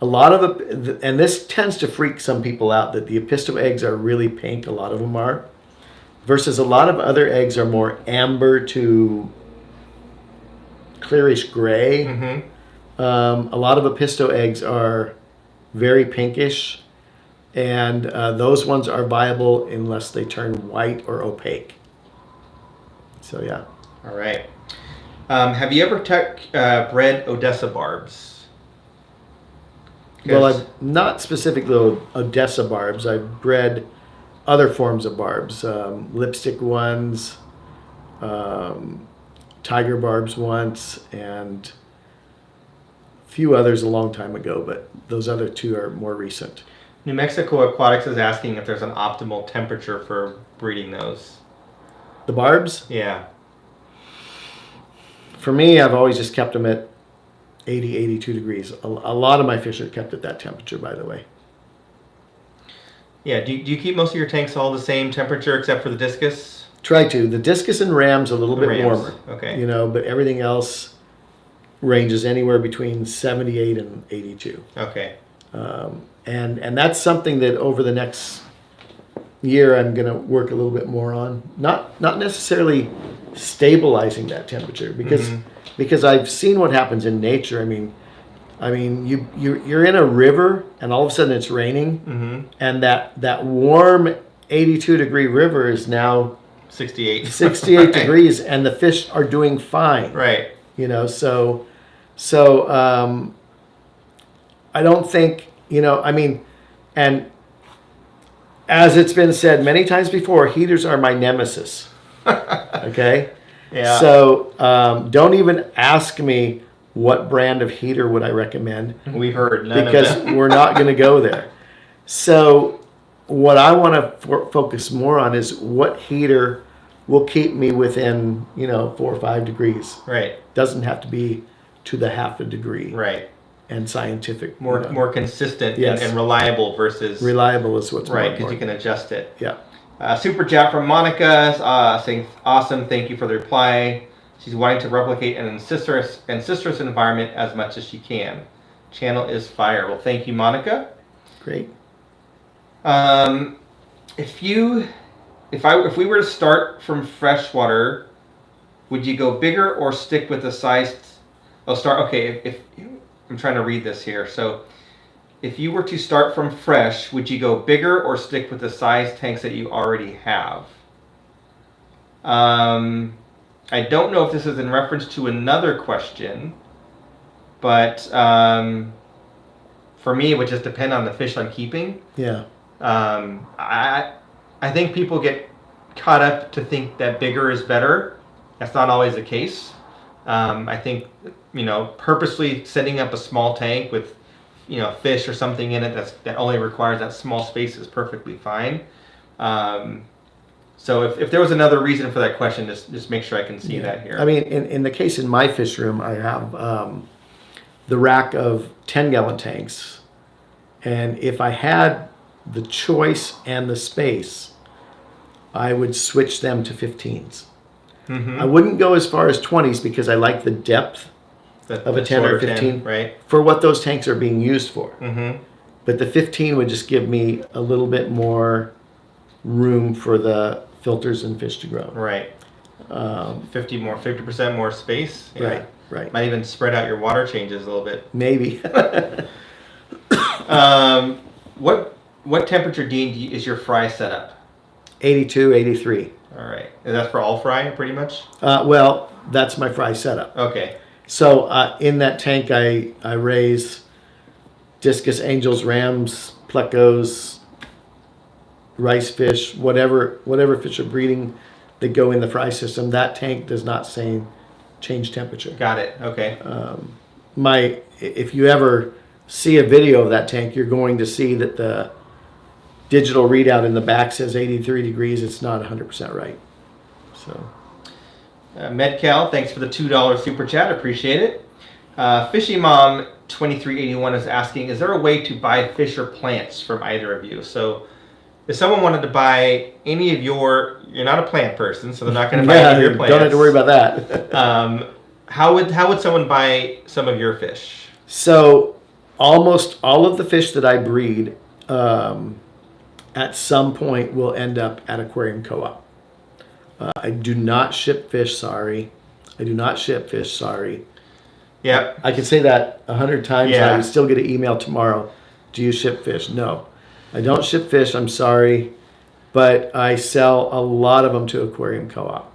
A lot of and this tends to freak some people out, that the Epistle eggs are really pink. A lot of them are. Versus a lot of other eggs are more amber to clearish gray. Mm-hmm. A lot of Epistle eggs are very pinkish. And those ones are viable unless they turn white or opaque. So, yeah. All right. Have you ever bred Odessa barbs? Well, I've not specifically Odessa barbs. I've bred other forms of barbs. Lipstick ones, tiger barbs once, and a few others a long time ago. But those other two are more recent. New Mexico Aquatics is asking if there's an optimal temperature for breeding those. The barbs? Yeah. For me, I've always just kept them at 80, 82 degrees. A lot of my fish are kept at that temperature, by the way. Yeah, do you keep most of your tanks all the same temperature except for the discus? Try to. The discus and ram's a little bit warmer. Okay. But everything else ranges anywhere between 78 and 82. Okay. And that's something that over the next year I'm going to work a little bit more on. Not necessarily stabilizing that temperature because I've seen what happens in nature. I mean you're in a river and all of a sudden it's raining, and that warm 82 degree river is now 68 right. degrees, and the fish are doing fine. Right. So I don't think. And as it's been said many times before, heaters are my nemesis. Okay? Yeah. So don't even ask me what brand of heater would I recommend. We've heard none because of them. We're not going to go there. So what I want to focus more on is what heater will keep me within, 4 or 5 degrees. Right. Doesn't have to be to the half a degree. Right. And scientific. More consistent. Yes. and reliable versus... Reliable is what's right, because you can adjust it. Yeah. Super chat from Monica saying, awesome, thank you for the reply. She's wanting to replicate an ancistrous environment as much as she can. Channel is fire. Well, thank you, Monica. Great. If we were to start from freshwater, would you go bigger or stick with the size? If I'm trying to read this here. So, if you were to start from fresh, would you go bigger or stick with the size tanks that you already have? I don't know if this is in reference to another question, but from for me, it would just depend on the fish I'm keeping. Yeah. I think people get caught up to think that bigger is better. That's not always the case. I think, purposely setting up a small tank with, fish or something in it that only requires that small space is perfectly fine. So if there was another reason for that question, just make sure I can see that here. I mean, in the case in my fish room, I have the rack of 10-gallon tanks. And if I had the choice and the space, I would switch them to 15s. I wouldn't go as far as 20s because I like the depth of a 10 or 15 right, for what those tanks are being used for. But the 15 would just give me a little bit more room for the filters and fish to grow. Right. 50% more space. Yeah. Right. Might even spread out your water changes a little bit. Maybe. What temperature, Dean, is your fry setup? 82, 83. All right. Is that for all fry, pretty much? Well, that's my fry setup. Okay. So in that tank, I raise discus angels, rams, plecos, rice fish, whatever fish are breeding that go in the fry system. That tank does not change temperature. Got it. Okay. If you ever see a video of that tank, you're going to see that the digital readout in the back says 83 degrees. It's not 100% right. So, Medcal, thanks for the $2 super chat. Appreciate it. Fishy Mom 2381 is asking, is there a way to buy fish or plants from either of you? So if someone wanted to buy any of you're not a plant person, so they're not going to buy any of your plants. Don't have to worry about that. How would someone buy some of your fish? So almost all of the fish that I breed at some point will end up at Aquarium Co-op. I do not ship fish, sorry. I do not ship fish, sorry. Yeah. I can say that 100 times and Yeah. I would still get an email tomorrow. Do you ship fish? No. I don't ship fish, I'm sorry. But I sell a lot of them to Aquarium Co-op.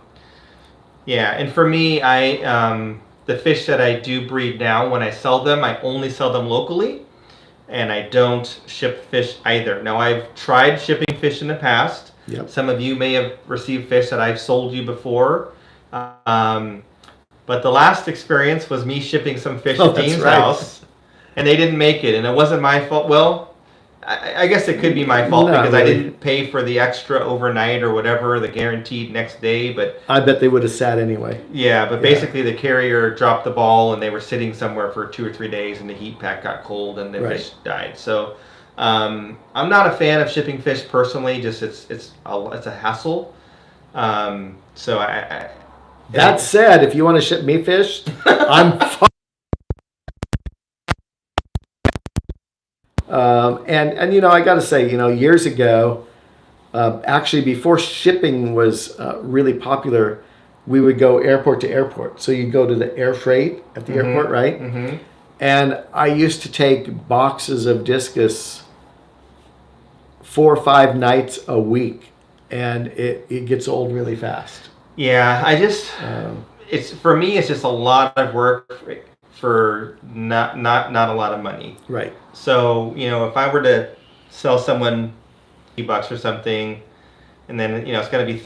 Yeah, and for me, the fish that I do breed now, when I sell them, I only sell them locally. And I don't ship fish either. Now, I've tried shipping fish in the past. Yep. Some of you may have received fish that I've sold you before. But the last experience was me shipping some fish to Dean's house. And they didn't make it. And it wasn't my fault. Well, I guess it could be my fault because I didn't pay for the extra overnight or whatever, the guaranteed next day. But I bet they would have sat anyway. Yeah, but basically the carrier dropped the ball and they were sitting somewhere for 2 or 3 days and the heat pack got cold and the fish died. So I'm not a fan of shipping fish personally. Just it's a hassle. So That said, if you want to ship me fish, I'm fine. And I got to say, years ago, actually before shipping was really popular, we would go airport to airport. So you go to the air freight at the airport, right? Mm-hmm. And I used to take boxes of discus 4 or 5 nights a week, and it gets old really fast. Yeah, for me, it's just a lot of work for not a lot of money. Right. So, if I were to sell someone $50 or something, and then, it's going to be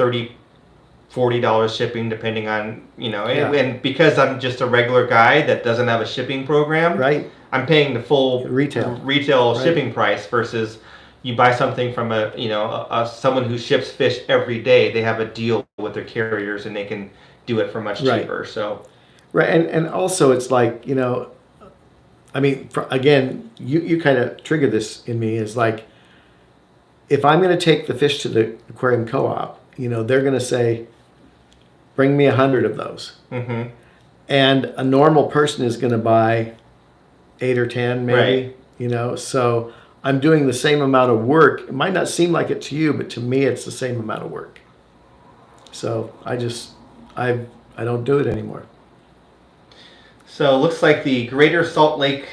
$30-$40 shipping depending on, and because I'm just a regular guy that doesn't have a shipping program, right, I'm paying the full retail right. shipping price versus you buy something from someone who ships fish every day. They have a deal with their carriers and they can do it for much cheaper. So. Right, and also it's like, again, you kind of triggered this in me, is like, if I'm going to take the fish to the Aquarium Co-op, they're going to say, bring me 100 of those. Mm-hmm. And a normal person is going to buy 8 or 10 maybe, so I'm doing the same amount of work. It might not seem like it to you, but to me it's the same amount of work. So I don't do it anymore. So it looks like the Greater Salt Lake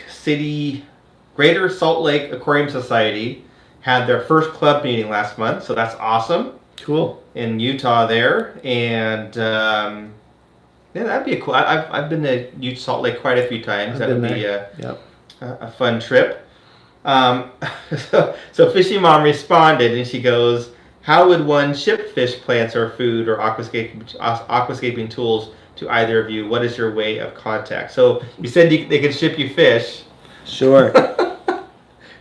Aquarium Society had their first club meeting last month. So that's awesome. Cool. In Utah there. And that'd be cool. I've been to Salt Lake quite a few times. That would be a fun trip. So Fishy Mom responded, and she goes, "How would one ship fish plants or food or aquascaping tools to either of you? What is your way of contact?" So you said they could ship you fish. Sure.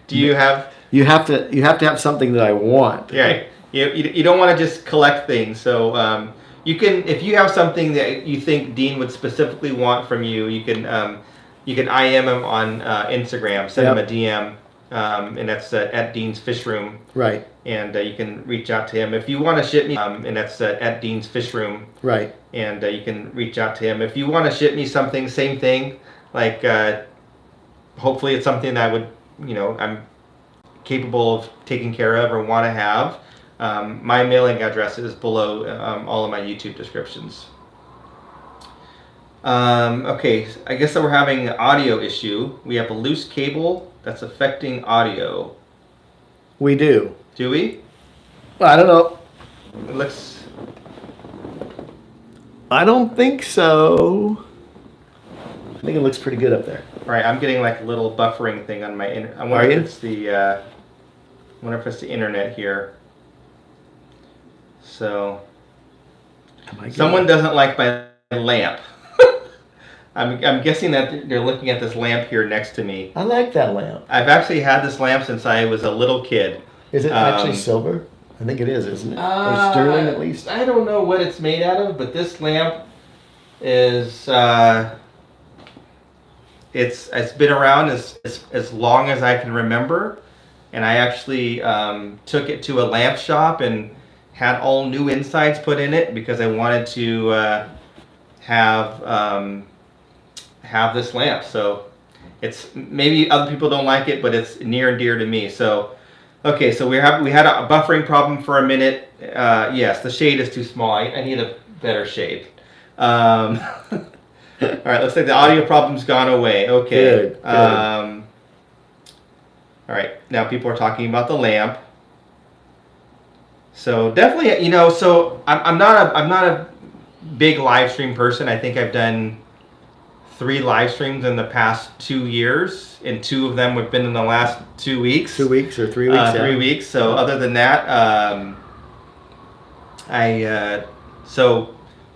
Do you have? You have to have something that I want. Yeah. You don't want to just collect things. So you can, if you have something that you think Dean would specifically want from you, you can IM him on Instagram, send him a DM, and that's at Dean's Fish Room. Right. And you can reach out to him if you want to ship me. And that's at Dean's Fish Room. Right. And you can reach out to him if you want to ship me something. Same thing. Like hopefully it's something that I would, I'm capable of taking care of or want to have. My mailing address is below all of my YouTube descriptions. Okay, I guess that we're having an audio issue. We have a loose cable that's affecting audio. We do. Do we? Well, I don't know. It looks... I don't think so. I think it looks pretty good up there. All right, I'm getting like a little buffering thing on my... I wonder if it's the internet here. So, someone doesn't like my lamp. I'm guessing that they're looking at this lamp here next to me. I like that lamp. I've actually had this lamp since I was a little kid. Is it actually silver? I think it is, isn't it? Or sterling at least? I don't know what it's made out of, but this lamp is... it's been around as long as I can remember. And I actually took it to a lamp shop and had all new insides put in it because I wanted to have this lamp. So it's maybe other people don't like it, but it's near and dear to me. So okay, so we had a buffering problem for a minute. Yes, the shade is too small. I need a better shade. All right, looks like the audio problem's gone away. Okay. Good. All right, now people are talking about the lamp. So definitely, so I'm not a big live stream person. I think I've done 3 live streams in the past 2 years, and 2 of them have been in the last 2 weeks. 2 weeks or 3 weeks? 3 weeks. So other than that, so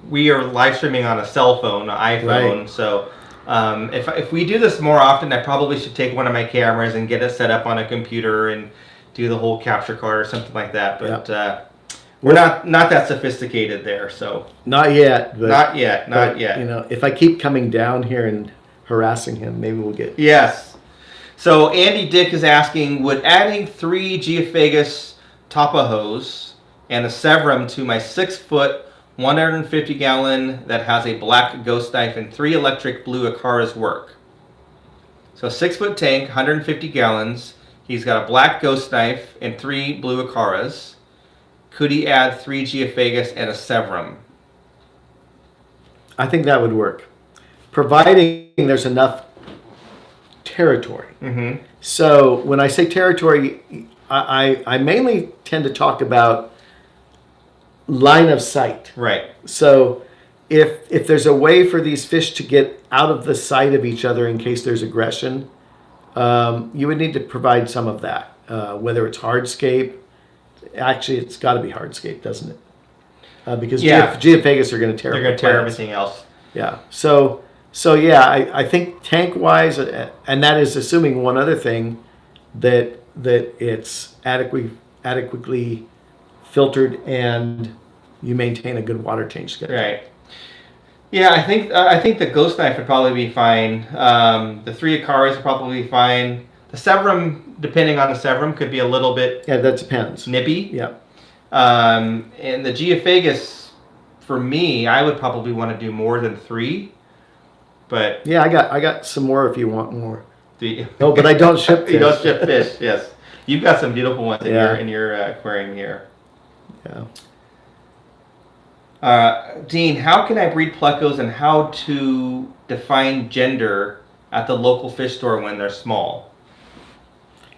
we are live streaming on a cell phone, an iPhone. Right. So if we do this more often, I probably should take one of my cameras and get it set up on a computer and do the whole capture card or something like that. But we're not that sophisticated there. So not yet. But, not yet. If I keep coming down here and harassing him, maybe we'll get... Yes. So Andy Dick is asking, would adding 3 Geophagus Tapajos and a Severum to my 6-foot 150-gallon that has a black ghost knife and 3 electric blue Acaras work? So 6-foot tank, 150 gallons. He's got a black ghost knife and 3 blue Acaras. Could he add 3 Geophagus and a Severum? I think that would work, providing there's enough territory. Mm-hmm. So when I say territory, I mainly tend to talk about line of sight. Right. So if there's a way for these fish to get out of the sight of each other in case there's aggression, you would need to provide some of that, whether it's hardscape. Actually, it's got to be hardscape, doesn't it? Because Geophagus are going to tear. They're going to tear everything else. Yeah. So yeah, I think tank wise, and that is assuming one other thing, that it's adequately filtered and you maintain a good water change schedule. Right. Yeah, I think the ghost knife would probably be fine. The 3 Acaras would probably be fine. The Severum, depending on the Severum, could be a little bit... Yeah, that depends. Nippy. Yeah. And the Geophagus, for me, I would probably want to do more than 3. But... Yeah, I got some more if you want more. Do you? No, but I don't ship fish. You don't ship fish, yes. You've got some beautiful ones in your aquarium here. Yeah. Dean, how can I breed plecos and how to define gender at the local fish store when they're small?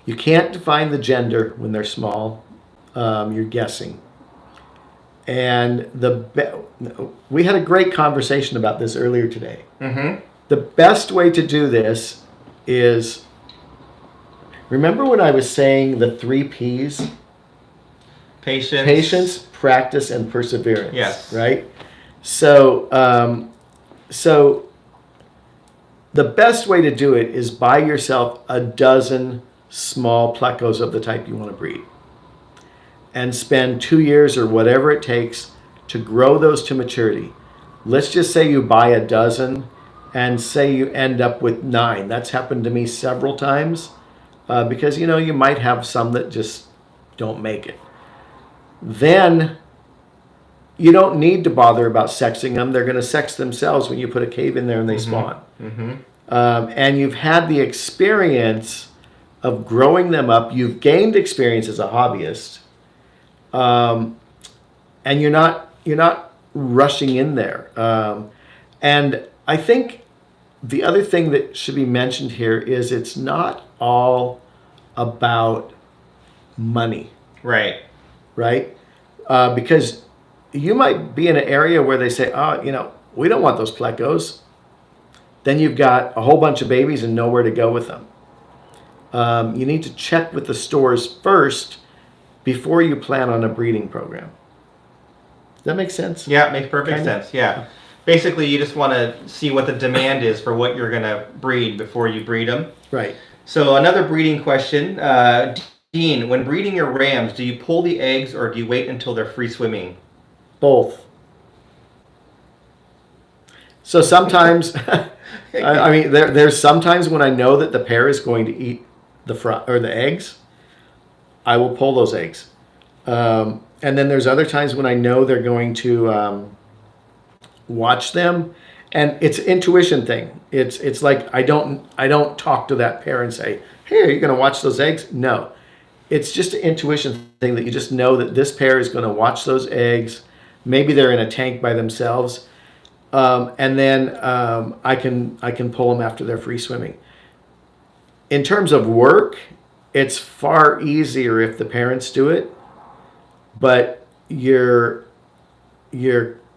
You can't define the gender when they're small. You're guessing. And we had a great conversation about this earlier today. Mm-hmm. The best way to do this is Remember when I was saying the 3 P's? Patience, practice, and perseverance. Yes. Right? So, so the best way to do it is buy yourself a dozen small plecos of the type you want to breed. And spend 2 years or whatever it takes to grow those to maturity. Let's just say you buy a dozen and say you end up with 9. That's happened to me several times because, you might have some that just don't make it. Then you don't need to bother about sexing them. They're going to sex themselves when you put a cave in there and they spawn. Mm-hmm. And you've had the experience of growing them up. You've gained experience as a hobbyist. And you're not rushing in there. And I think the other thing that should be mentioned here is it's not all about money. Right. Right? Because you might be in an area where they say, we don't want those plecos. Then you've got a whole bunch of babies and nowhere to go with them. You need to check with the stores first before you plan on a breeding program. Does that make sense? Yeah, it makes perfect sense. Yeah. Basically, you just want to see what the demand is for what you're going to breed before you breed them. Right. So another breeding question. Dean, when breeding your rams, do you pull the eggs or do you wait until they're free swimming? Both. So sometimes, there's sometimes when I know that the pair is going to eat the eggs, I will pull those eggs. And then there's other times when I know they're going to watch them, and it's an intuition thing. It's like I don't talk to that pair and say, "Hey, are you going to watch those eggs?" No, it's just an intuition thing that you just know that this pair is going to watch those eggs. Maybe they're in a tank by themselves, and then I can pull them after they're free swimming. In terms of work, it's far easier if the parents do it, but your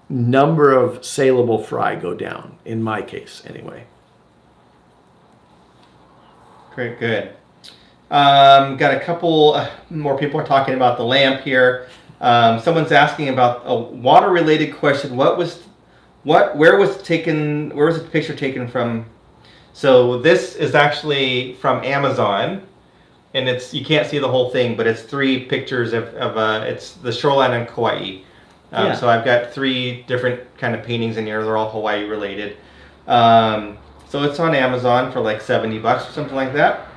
number of saleable fry go down, in my case anyway. Great, good. Got a couple more people are talking about the lamp here. Someone's asking about a water-related question. Where was the picture taken from? So this is actually from Amazon, and you can't see the whole thing, but it's 3 pictures of it's the shoreline in Kauai. So I've got 3 different kind of paintings in here. They're all Hawaii related. So it's on Amazon for like $70 or something like that.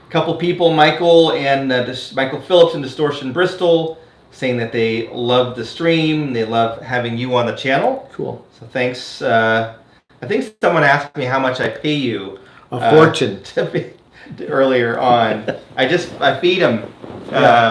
A couple people, Michael Phillips and Distortion Bristol, saying that they love the stream. They love having you on the channel. Cool. So thanks. I think someone asked me how much I pay you. A fortune. Earlier on. I feed them.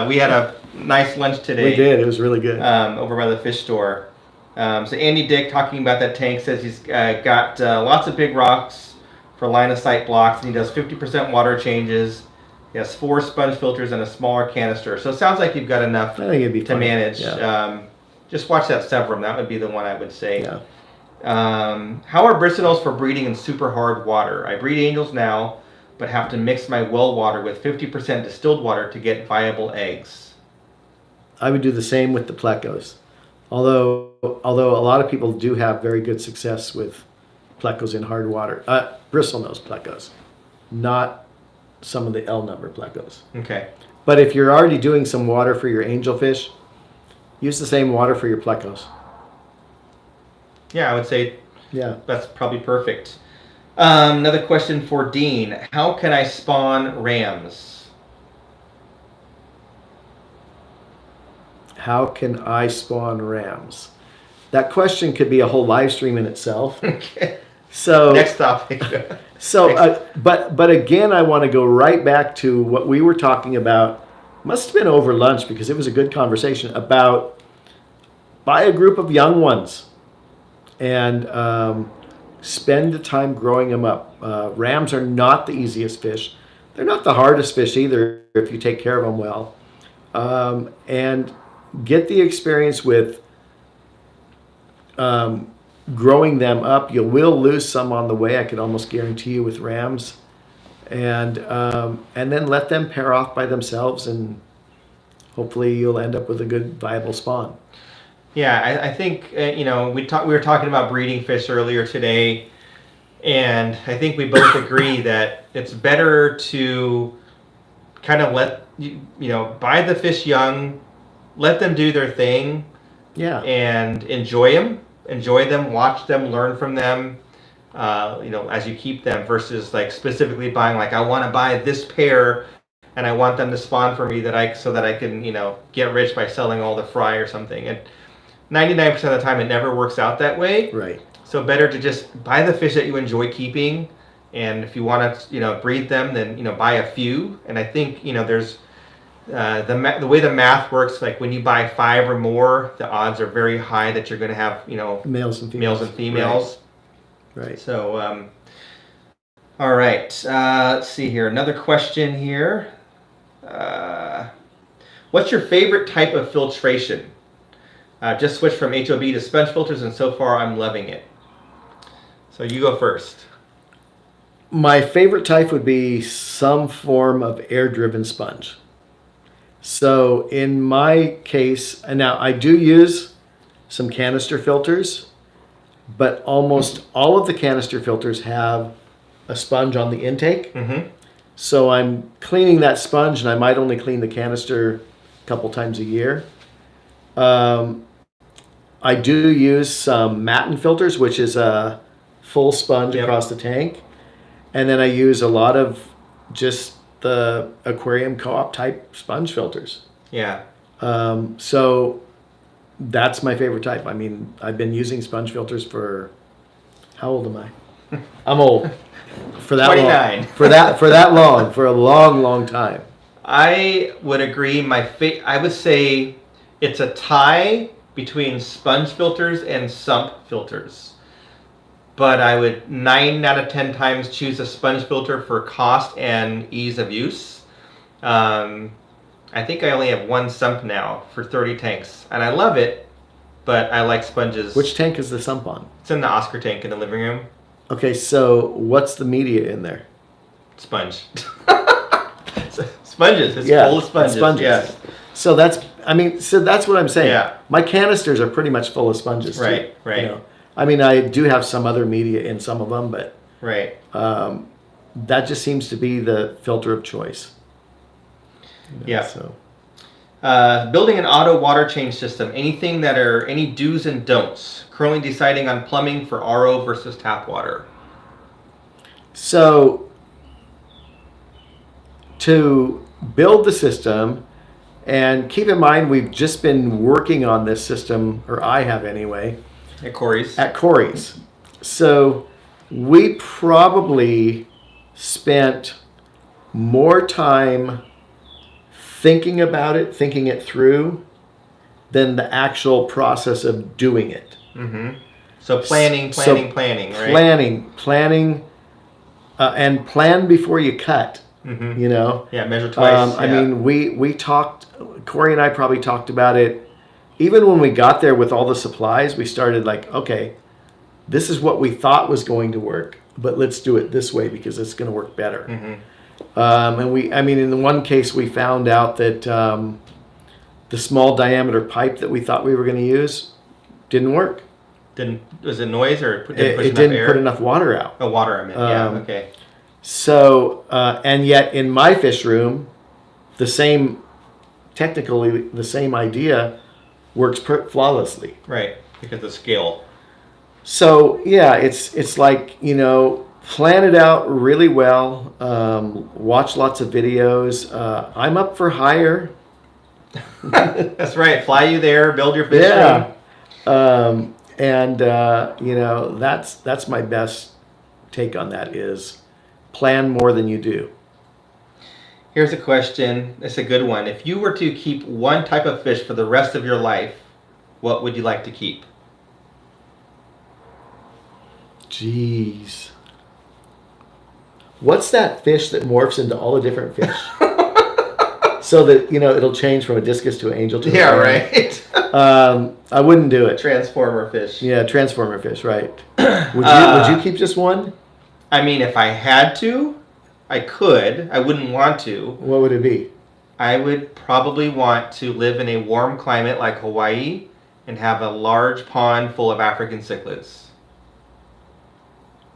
We had a nice lunch today. We did. It was really good. Over by the fish store. So Andy Dick, talking about that tank, says he's got lots of big rocks for line of sight blocks, and he does 50% water changes. He has 4 sponge filters and a smaller canister. So it sounds like you've got enough to manage. Yeah. Just watch that Severum. That would be the one I would say. Yeah. How are Bristol's for breeding in super hard water? I breed angels now, but have to mix my well water with 50% distilled water to get viable eggs. I would do the same with the plecos. Although a lot of people do have very good success with plecos in hard water. Bristol knows plecos, not some of the L number plecos. Okay. But if you're already doing some water for your angelfish, use the same water for your plecos. Yeah, I would say that's probably perfect. Another question for Dean. How can I spawn rams? How can I spawn rams? That question could be a whole live stream in itself. Okay. So next topic. But again, I want to go right back to what we were talking about. Must have been over lunch because it was a good conversation about buy a group of young ones and spend the time growing them up. Rams are not the easiest fish. They're not the hardest fish either if you take care of them well. And get the experience with growing them up. You will lose some on the way, I can almost guarantee you, with rams. and then let them pair off by themselves, and hopefully you'll end up with a good viable spawn. Yeah, I think we were talking about breeding fish earlier today, and I think we both agree that it's better to kind of buy the fish young, let them do their thing, and enjoy them, watch them, learn from them, as you keep them, versus like specifically buying, like, I want to buy this pair and I want them to spawn for me so that I can get rich by selling all the fry or something. And 99% of the time it never works out that way. Right. So better to just buy the fish that you enjoy keeping, and if you want to breed them, then buy a few. And I think there's the way the math works, like when you buy 5 or more, the odds are very high that you're going to have males and females. Right. So all right, let's see here, another question here. What's your favorite type of filtration? Just switched from HOB to sponge filters, and so far I'm loving it. So you go first. My favorite type would be some form of air-driven sponge. So in my case, and now I do use some canister filters, but almost all of the canister filters have a sponge on the intake. Mm-hmm. So I'm cleaning that sponge, and I might only clean the canister a couple times a year. I do use some Matten filters, which is a full sponge across the tank. And then I use a lot of just the aquarium co-op type sponge filters. Yeah. So that's my favorite type. I mean, I've been using sponge filters for, how old am I? I'm old. For that 29. long. For a long time. I would agree. I would say it's a tie between sponge filters and sump filters. But I would 9 out of 10 times choose a sponge filter for cost and ease of use. I think I only have one sump now for 30 tanks, and I love it, but I like sponges. Which tank is the sump on? It's in the Oscar tank in the living room. Okay, so what's the media in there? Sponge. Sponges. It's full of sponges. Yes. So that's what I'm saying. Yeah. My canisters are pretty much full of sponges too. Right. I mean, I do have some other media in some of them, but that just seems to be the filter of choice. So. Building an auto water change system. Anything that are any do's and don'ts. Currently deciding on plumbing for RO versus tap water. So to build the system, and keep in mind we've just been working on this system, or I have anyway. At Corey's. So we probably spent more time thinking about it, thinking it through, than the actual process of doing it. Mm-hmm. So planning, right? Planning, and plan before you cut. Mm-hmm. Yeah, measure twice. I mean, we talked, Corey and I probably talked about it. Even when we got there with all the supplies, we started like, okay, this is what we thought was going to work, but let's do it this way because it's going to work better. Mm-hmm. And in the one case, we found out that the small diameter pipe that we thought we were going to use didn't work. Was it noise or it didn't put enough water out? Oh, water, I meant. Okay. So, and yet in my fish room, technically the same idea works flawlessly. Right, because of scale. So yeah, it's like, plan it out really well. Watch lots of videos. I'm up for hire. That's right. Fly you there, build your fish room. That's my best take on that is plan more than you do. Here's a question. It's a good one. If you were to keep one type of fish for the rest of your life, what would you like to keep? Jeez. What's that fish that morphs into all the different fish? So that, it'll change from a discus to an angel to a yeah, right. I wouldn't do it. Transformer fish. Yeah, transformer fish, right. Would you keep just one? I mean, if I had to, I could. I wouldn't want to. What would it be? I would probably want to live in a warm climate like Hawaii and have a large pond full of African cichlids.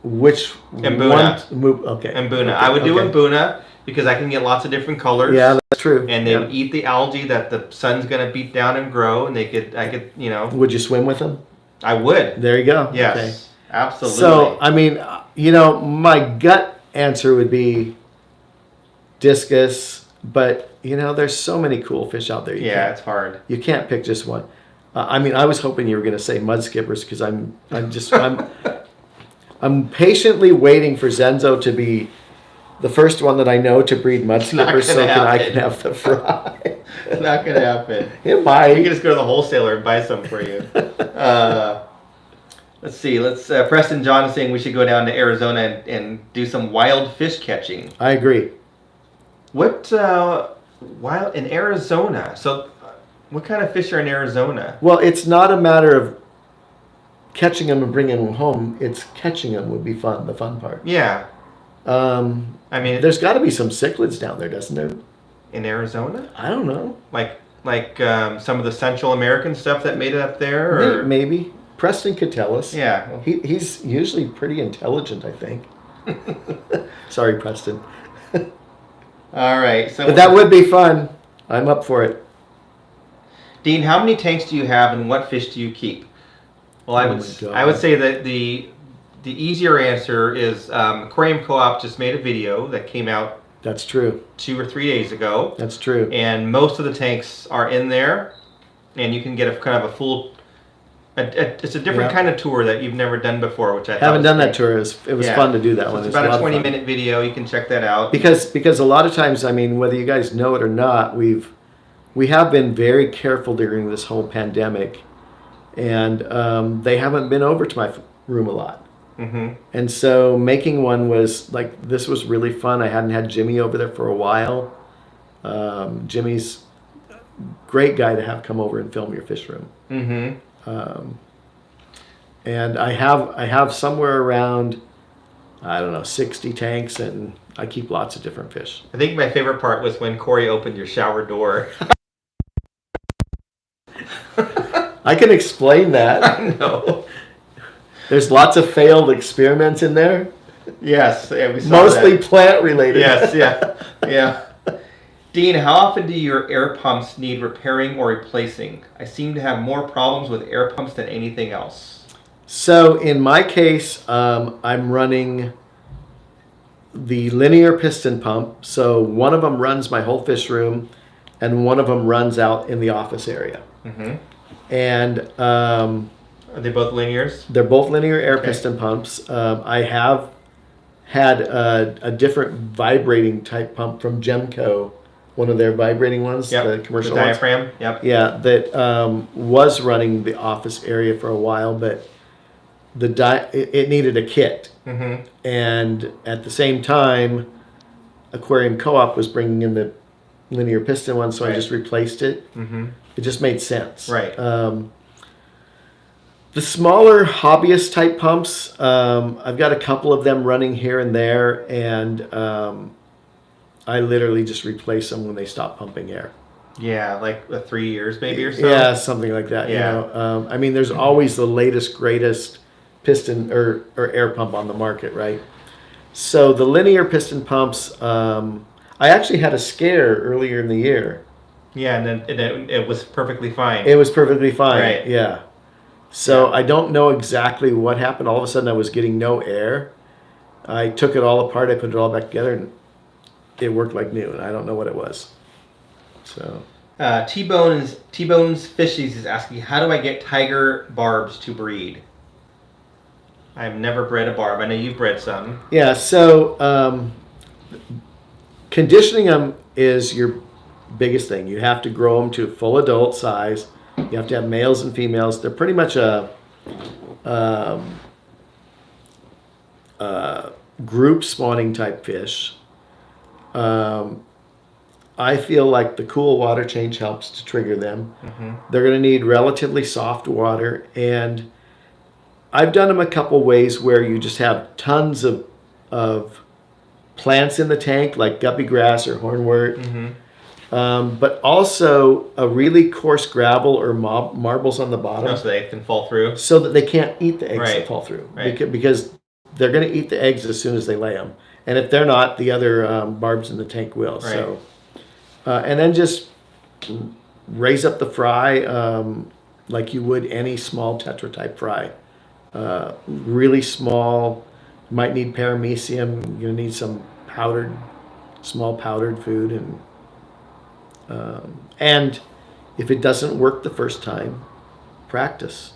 Which Mbuna. Okay. Mbuna. Okay. I would do Mbuna because I can get lots of different colors. Yeah, that's true. And they would eat the algae that the sun's going to beat down and grow, and I could, you know. Would you swim with them? I would. There you go. Yes. Okay. Absolutely. So, I mean, you know, my gut answer would be discus, but you know, there's so many cool fish out there. It's hard. You can't pick just one. I mean, I was hoping you were going to say mud skippers because I'm patiently waiting for Zenzo to be the first one that I know to breed mud skippers so I can have the fry. It's not going to happen. It might. You can just go to the wholesaler and buy some for you. Let's see. Preston John is saying we should go down to Arizona and do some wild fish catching. I agree. What wild in Arizona? So, what kind of fish are in Arizona? Well, it's not a matter of catching them and bringing them home. It's catching them would be fun. The fun part. Yeah. I mean, there's got to be some cichlids down there, doesn't there? In Arizona? I don't know. Like some of the Central American stuff that made it up there, or maybe. Preston could tell us. Yeah. He's usually pretty intelligent, I think. Sorry, Preston. All right. So but that would be fun. I'm up for it. Dean, how many tanks do you have, and what fish do you keep? Well, I would say that the easier answer is Aquarium Co-op just made a video that came out. That's true. 2 or 3 days ago. That's true. And most of the tanks are in there, and you can get a kind of a full. It's a different kind of tour that you've never done before, which I haven't done that tour. It was fun to do that one. It's about a 20-minute video. You can check that out. Because a lot of times, I mean, whether you guys know it or not, we have been very careful during this whole pandemic, and they haven't been over to my room a lot. Mm-hmm. And so making one was this was really fun. I hadn't had Jimmy over there for a while. Jimmy's a great guy to have come over and film your fish room. Mm-hmm. And I have somewhere around, I don't know, 60 tanks, and I keep lots of different fish. I think my favorite part was when Corey opened your shower door. I can explain that. I know. There's lots of failed experiments in there. Yes, yeah, we saw mostly plant related. Yes, yeah. Dean, how often do your air pumps need repairing or replacing? I seem to have more problems with air pumps than anything else. So in my case, I'm running the linear piston pump. So one of them runs my whole fish room, and one of them runs out in the office area. Mm-hmm. And are they both linears? They're both linear air piston pumps. I have had a different vibrating type pump from Gemco, one of their vibrating ones, the commercial the diaphragm. Ones. Yep. Yeah, that was running the office area for a while, but it needed a kit. Mm-hmm. And at the same time, Aquarium Co-op was bringing in the linear piston one, so I just replaced it. Mm-hmm. It just made sense. Right. The smaller hobbyist type pumps, I've got a couple of them running here and there, and I literally just replace them when they stop pumping air. Yeah, like 3 years maybe or so? Yeah, something like that. Yeah. You know? I mean, there's always the latest, greatest piston or air pump on the market, right? So the linear piston pumps, I actually had a scare earlier in the year. Yeah, and then it was perfectly fine. It was perfectly fine. Right. Yeah. So I don't know exactly what happened. All of a sudden I was getting no air. I took it all apart. I put it all back together, and it worked like new. And I don't know what it was. So T-Bones Fishies is asking, how do I get tiger barbs to breed? I've never bred a barb. I know you've bred some. Yeah. So conditioning them is your biggest thing. You have to grow them to full adult size. You have to have males and females. They're pretty much a group spawning type fish. I feel like the cool water change helps to trigger them. Mm-hmm. They're going to need relatively soft water, and I've done them a couple ways where you just have tons of plants in the tank like guppy grass or hornwort. Mm-hmm. But also a really coarse gravel or marbles on the bottom. So they can fall through. So that they can't eat the eggs Right. that fall through. Right. Because they're going to eat the eggs as soon as they lay them. And if they're not, the other barbs in the tank will. Right. So, and then just raise up the fry like you would any small Tetra type fry. Really small. You might need paramecium. You're going to need some small powdered food. And if it doesn't work the first time, practice.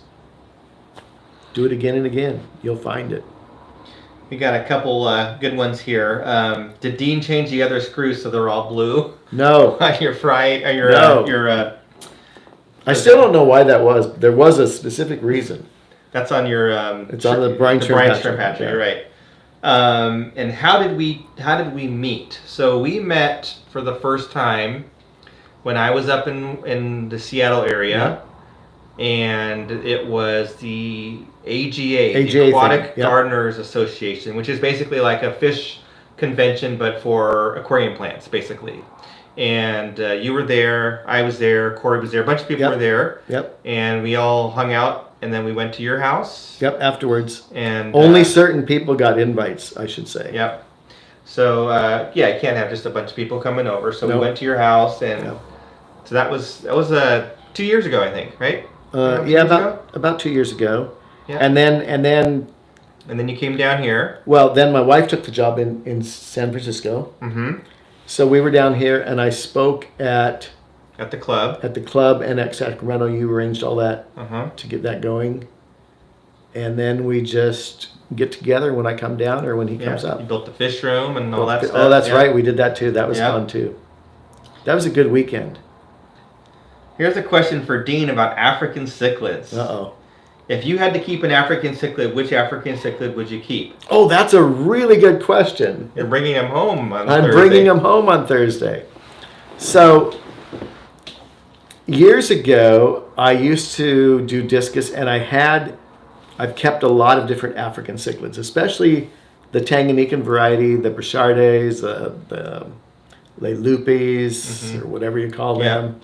Do it again and again. You'll find it. We got a couple good ones here. Did Dean change the other screws so they're all blue? No. On your fry, No. I still don't know why that was. There was a specific reason. That's on your. It's on the brine shrimp hatchery. Yeah. You're right. And how did we meet? So we met for the first time when I was up in the Seattle area, and it was the AGA, the Aquatic Gardeners Association, which is basically like a fish convention but for aquarium plants, basically. And you were there, I was there, Corey was there, a bunch of people were there. Yep. And we all hung out, and then we went to your house. Yep, afterwards. And only certain people got invites, I should say. Yep. So you can't have just a bunch of people coming over. So we went to your house, and so that was 2 years ago, I think, right? About 2 years ago. Yeah. And then you came down here. Well, then my wife took the job in San Francisco. Mm-hmm. So we were down here, and I spoke at the club. At the club and at Sacramento. You arranged all that to get that going. And then we just get together when I come down or when he comes up. You built the fish room and all that stuff. Oh, that's right. We did that too. That was fun too. That was a good weekend. Here's a question for Dean about African cichlids. Uh-oh. If you had to keep an African cichlid, which African cichlid would you keep? Oh, that's a really good question. You're bringing him home on Thursday. I'm bringing him home on Thursday. So, years ago, I used to do discus, and I've kept a lot of different African cichlids, especially the Tanganyikan variety, the Brochardes, the Lelupis, or whatever you call them.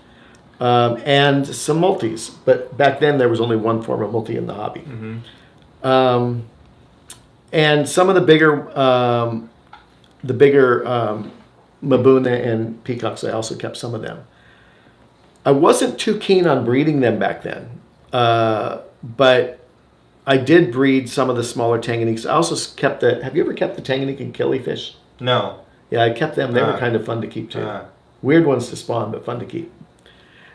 And some multis, but back then there was only one form of multi in the hobby. Mm-hmm. And some of the bigger Mabuna and peacocks, I also kept some of them. I wasn't too keen on breeding them back then, but I did breed some of the smaller Tanganyikas. I also kept have you ever kept the Tanganyikan killifish? No. Yeah, I kept them. They were kind of fun to keep too. Weird ones to spawn, but fun to keep.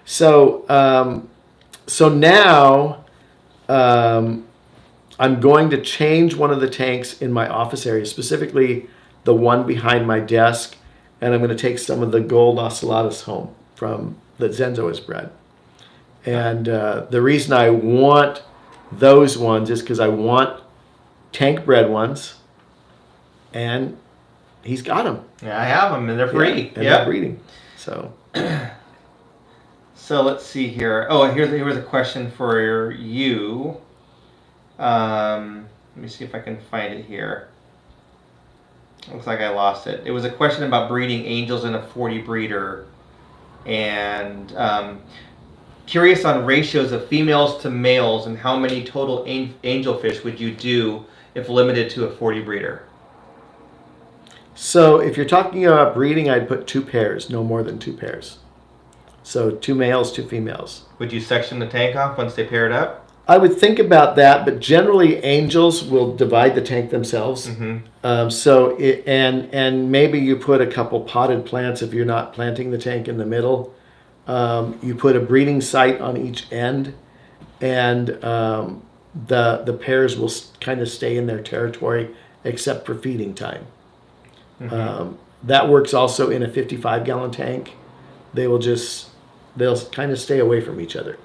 So, now I'm going to change one of the tanks in my office area, specifically the one behind my desk, and I'm going to take some of the gold ocellatus home that Zenzo has bred. And the reason I want those ones is because I want tank bred ones, and he's got them. Yeah, I have them, and they're free. And they're breeding. So. So let's see here. Oh, here was a question for you. Let me see if I can find it here. Looks like I lost it. It was a question about breeding angels in a 40 breeder, and curious on ratios of females to males and how many total angelfish would you do if limited to a 40 breeder? So if you're talking about breeding, I'd put 2 pairs, no more than 2 pairs. So 2 males, 2 females. Would you section the tank off once they paired up? I would think about that, but generally angels will divide the tank themselves. Mm-hmm. And maybe you put a couple potted plants if you're not planting the tank in the middle. You put a breeding site on each end, and the pairs will kind of stay in their territory except for feeding time. Mm-hmm. That works also in a 55-gallon tank. They'll kind of stay away from each other.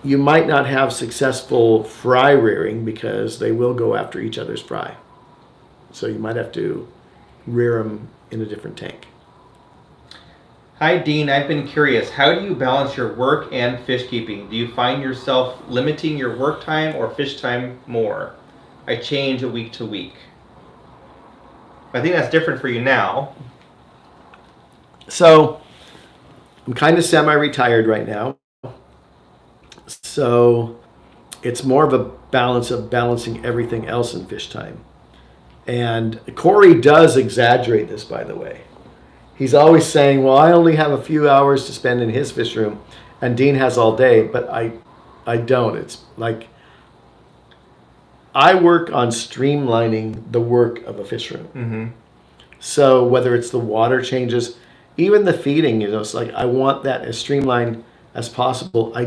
You might not have successful fry rearing because they will go after each other's fry. So you might have to rear them in a different tank. Hi Dean, I've been curious. How do you balance your work and fish keeping? Do you find yourself limiting your work time or fish time more? I change week to week. I think that's different for you now. So I'm kind of semi-retired right now. So it's more of a balance of balancing everything else in fish time. And Corey does exaggerate this, by the way. He's always saying, well, I only have a few hours to spend in his fish room, and Dean has all day, but I don't. It's like I work on streamlining the work of a fish room. Mm-hmm. So whether it's the water changes, even the feeding, it's like I want that as streamlined as possible. I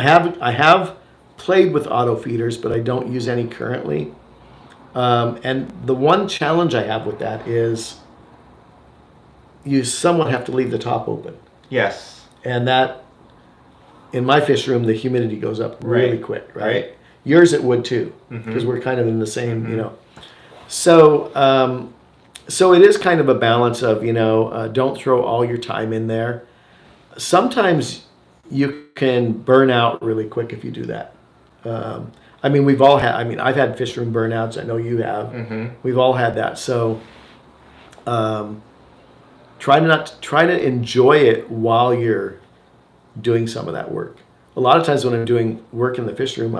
have played with auto feeders, but I don't use any currently. And the one challenge I have with that is you somewhat have to leave the top open. Yes. And that, in my fish room, the humidity goes up really quick, right? Yours it would too, because we're kind of in the same, So, so it is kind of a balance of, don't throw all your time in there. Sometimes you can burn out really quick if you do that. I've had fish room burnouts. I know you have. Mm-hmm. We've all had that. So, try to enjoy it while you're doing some of that work. A lot of times when I'm doing work in the fish room,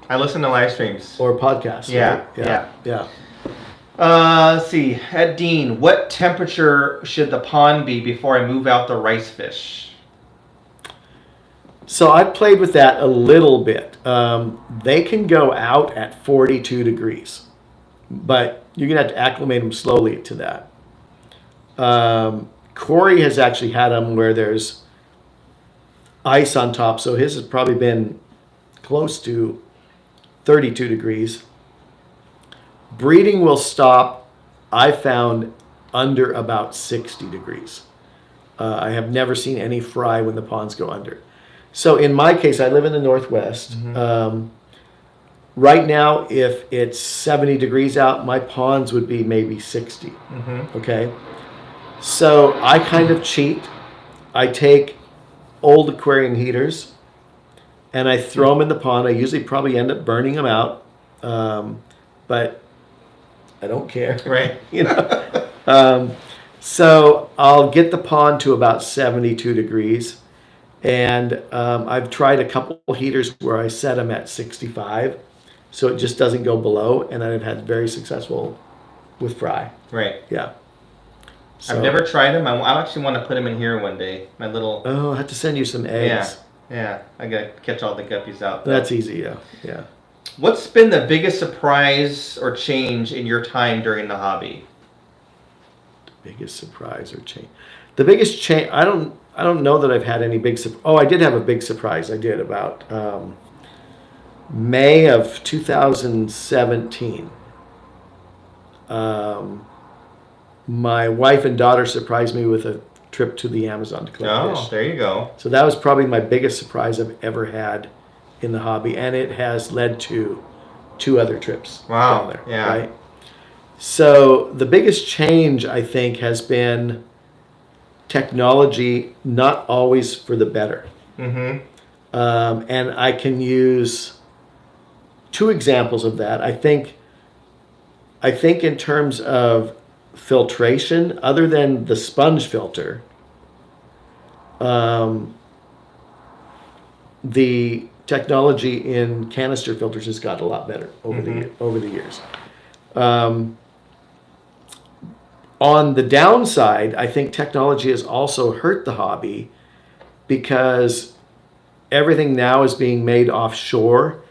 I listen to live streams or podcasts. Yeah, right? Yeah. Let's see. At Dean, what temperature should the pond be before I move out the rice fish? So I played with that a little bit. They can go out at 42 degrees, but you're going to have to acclimate them slowly to that. Corey has actually had them where there's ice on top, so his has probably been close to 32 degrees. Breeding will stop, I found, under about 60 degrees. I have never seen any fry when the ponds go under. So in my case, I live in the Northwest. Mm-hmm. Right now, if it's 70 degrees out, my ponds would be maybe 60. Mm-hmm. Okay? So I kind of cheat. I take old aquarium heaters and I throw them in the pond. I usually probably end up burning them out, but I don't care. Right. So I'll get the pond to about 72 degrees. And I've tried a couple heaters where I set them at 65, so it just doesn't go below, and I've had very successful with fry. Right. Yeah. So, I've never tried them. I actually want to put them in here one day. My little. Oh, I have to send you some eggs. Yeah. I gotta catch all the guppies out. That's easy. Yeah. What's been the biggest surprise or change in your time during the hobby? The biggest surprise or change. The biggest change. I don't know that I've had any big surprise. Oh, I did have a big surprise. I did about May of 2017. My wife and daughter surprised me with a trip to the Amazon to collect fish. Oh, there you go. So that was probably my biggest surprise I've ever had in the hobby, and it has led to 2 other trips down there. Yeah. Right. So the biggest change, I think, has been technology, not always for the better. Mm-hmm. And I can use 2 examples of that. I think in terms of filtration, other than the sponge filter, the technology in canister filters has got a lot better over the years. On the downside, I think technology has also hurt the hobby because everything now is being made offshore,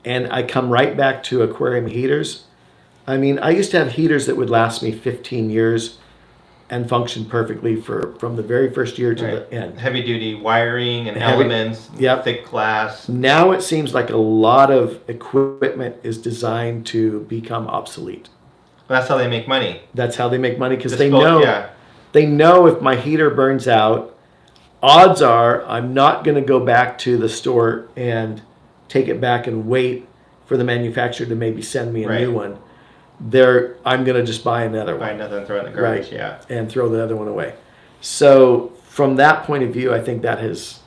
and I come right back to aquarium heaters. I mean, I used to have heaters that would last me 15 years and function perfectly from the very first year to the end. Heavy duty wiring and elements, thick glass. Now it seems like a lot of equipment is designed to become obsolete. Well, that's how they make money. That's how they make money because they know if my heater burns out, odds are I'm not going to go back to the store and take it back and wait for the manufacturer to maybe send me a new one. I'm going to just buy another one. Buy another and throw it in the garbage, and throw the other one away. So from that point of view, I think that has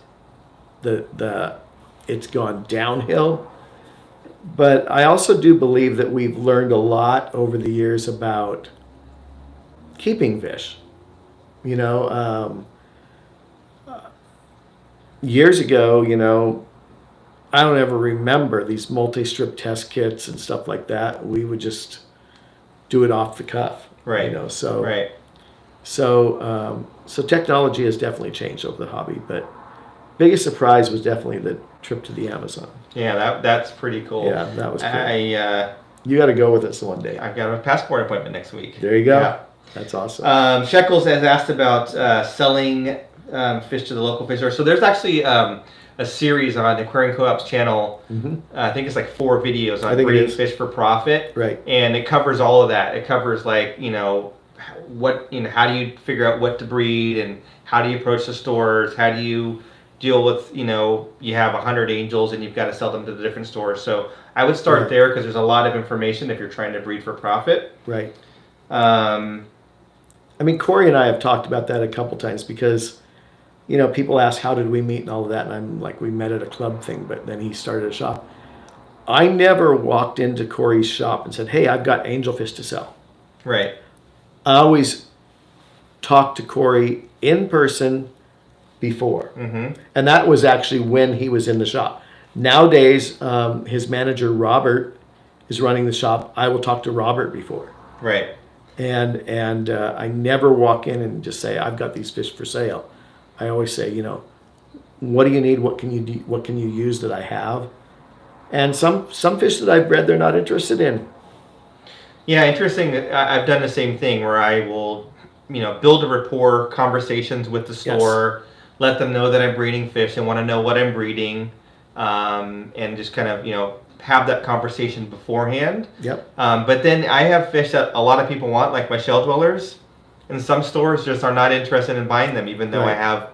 it's gone downhill. But I also do believe that we've learned a lot over the years about keeping fish. You know, years ago, you know, I don't ever remember these multi-strip test kits and stuff like that. We would just do it off the cuff. Right. You know, so right. So technology has definitely changed over the hobby, but biggest surprise was definitely the trip to the Amazon. Yeah, that's pretty cool. Yeah, that was cool. You got to go with us one day. I've got a passport appointment next week. There you go. Yeah. That's awesome. Shekels has asked about selling fish to the local fish store. So there's actually a series on Aquarium Co-op's channel. Mm-hmm. I think it's like 4 videos on breeding fish for profit. Right. And it covers all of that. It covers like, how do you figure out what to breed, and how do you approach the stores? How do you deal with, you have 100 angels and you've got to sell them to the different stores. So I would start there, because there's a lot of information if you're trying to breed for profit. Right. I mean, Corey and I have talked about that a couple times, because people ask, how did we meet and all of that? And I'm like, we met at a club thing, but then he started a shop. I never walked into Corey's shop and said, hey, I've got angelfish to sell. Right. I always talked to Corey in person before. Mm-hmm. And that was actually when he was in the shop. Nowadays, his manager, Robert, is running the shop. I will talk to Robert before. Right. And I never walk in and just say, I've got these fish for sale. I always say, what do you need? What can you use that I have? And some fish that I've bred, they're not interested in. Yeah, interesting. I've done the same thing, where I will, build a rapport, conversations with the store, let them know that I'm breeding fish and want to know what I'm breeding, and just kind of, have that conversation beforehand. Yep. But then I have fish that a lot of people want, like my shell dwellers, and some stores just are not interested in buying them, even though I have,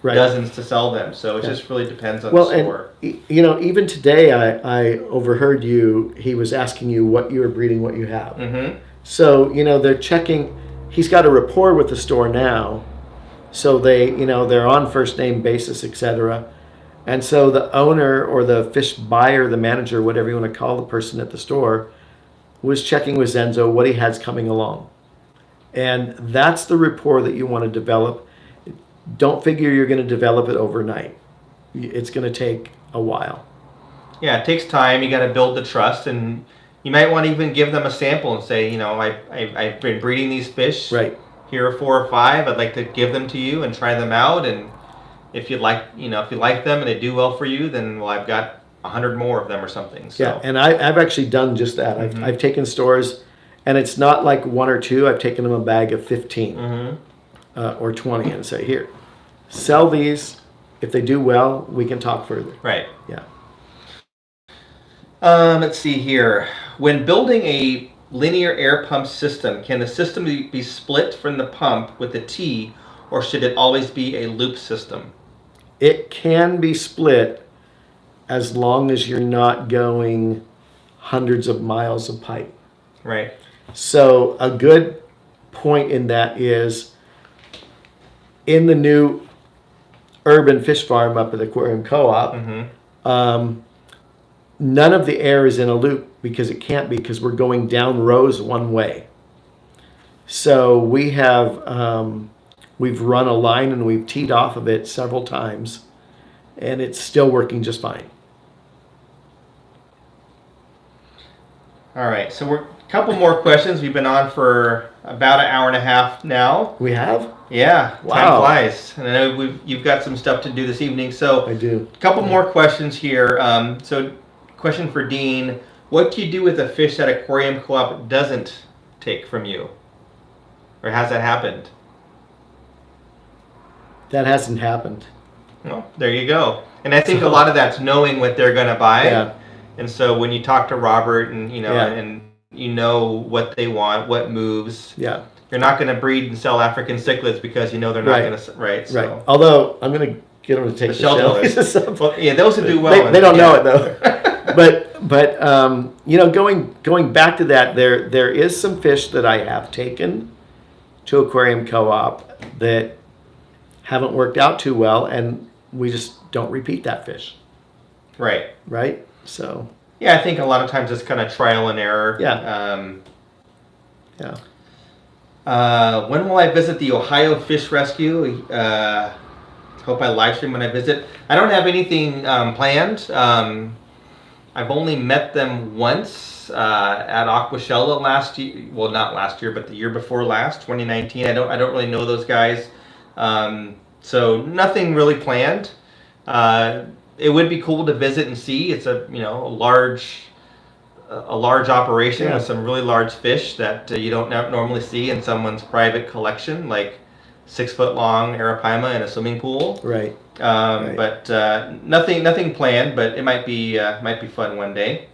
dozens to sell them. So it just really depends on the store. And, even today I overheard he was asking you what you were breeding, what you have. Mm-hmm. So, they're checking. He's got a rapport with the store now. So they, they're on first name basis, etc. And so the owner or the fish buyer, the manager, whatever you want to call the person at the store, was checking with Zenzo what he has coming along. And that's the rapport that you want to develop. Don't figure you're going to develop it overnight. It's going to take a while. Yeah, it takes time. You got to build the trust, and you might want to even give them a sample and say, I've been breeding these fish. Right. Here are 4 or 5. I'd like to give them to you and try them out. And if you like them and they do well for you, then I've got 100 more of them or something. So. Yeah, and I've actually done just that. Mm-hmm. I've taken stores, and it's not like 1 or 2. I've taken them a bag of 15 or 20 and say, here, sell these. If they do well, we can talk further. Right. Yeah. Let's see here. When building a linear air pump system, can the system be split from the pump with a T, or should it always be a loop system? It can be split as long as you're not going hundreds of miles of pipe. Right. So a good point in that is, in the new urban fish farm up at the Aquarium Co-op, none of the air is in a loop, because it can't be, because we're going down rows one way. So we have we've run a line and we've teed off of it several times, and it's still working just fine. All right, so we're a couple more questions. We've been on for about an hour and a half now. We have? Yeah, wow. Time flies. And I know you've got some stuff to do this evening. So I do. A couple more questions here. So question for Dean. What do you do with a fish that Aquarium Co-op doesn't take from you? Or has that happened? That hasn't happened. Well, there you go. And I think a lot of that's knowing what they're going to buy. Yeah. And so when you talk to Robert and and you know what they want, what moves. Yeah. You're not going to breed and sell African cichlids because they're not going to, right? So. Right. Although I'm going to get them to take the shell dwellers. Well, yeah, those would do well. They don't know it though. but going back to that, there is some fish that I have taken to Aquarium Co-op that haven't worked out too well, and we just don't repeat that fish. Right. Right. So. Yeah, I think a lot of times it's kind of trial and error. Yeah. Yeah. When will I visit the Ohio Fish Rescue? Hope I live stream when I visit. I don't have anything planned. I've only met them once at Aquashella last year. Well, not last year, but the year before last, 2019. I don't really know those guys, so nothing really planned. It would be cool to visit and see. It's a large operation with some really large fish that you don't normally see in someone's private collection, like 6 foot long arapaima in a swimming pool. Right. But nothing planned. But it might be fun one day.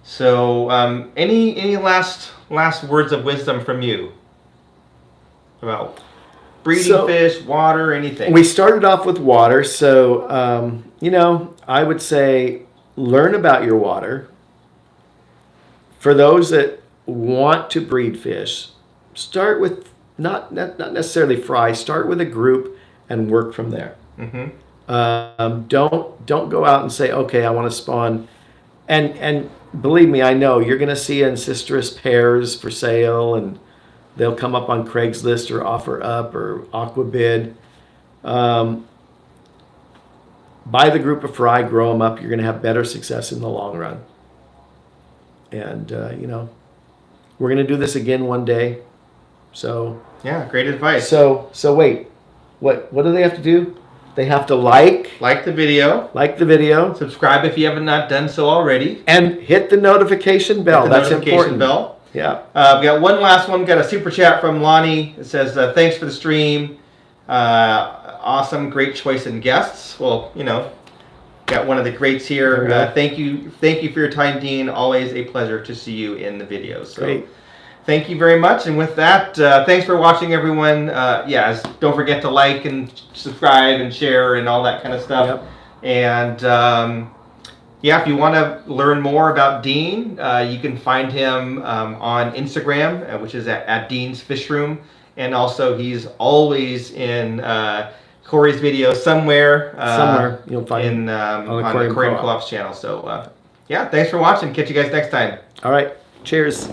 So, any last words of wisdom from you about breeding fish, water, anything? We started off with water, so I would say learn about your water. For those that want to breed fish, start with not necessarily fry. Start with a group and work from there. Mm-hmm. Don't go out and say, okay, I want to spawn. And believe me, I know you're going to see ancestral pairs for sale, and they'll come up on Craigslist or OfferUp or Aquabid. Buy the group of fry, grow them up. You're going to have better success in the long run. And we're going to do this again one day. So yeah, great advice. So wait, what do they have to do? They have to like the video, subscribe if you haven't not done so already, and hit the notification bell. That's important. Yeah. We got one last one. We got a super chat from Lonnie. It says, "Thanks for the stream. Awesome, great choice in guests." Well, got one of the greats here. Thank you for your time, Dean. Always a pleasure to see you in the videos. So, great. Thank you very much. And with that, thanks for watching, everyone. Don't forget to like and subscribe and share and all that kind of stuff. Yep. And if you want to learn more about Dean, you can find him on Instagram, which is at Dean's Fish Room. And also, he's always in Corey's video somewhere. Somewhere you'll find him on the Aquarium Co-op's channel. So, thanks for watching. Catch you guys next time. All right. Cheers.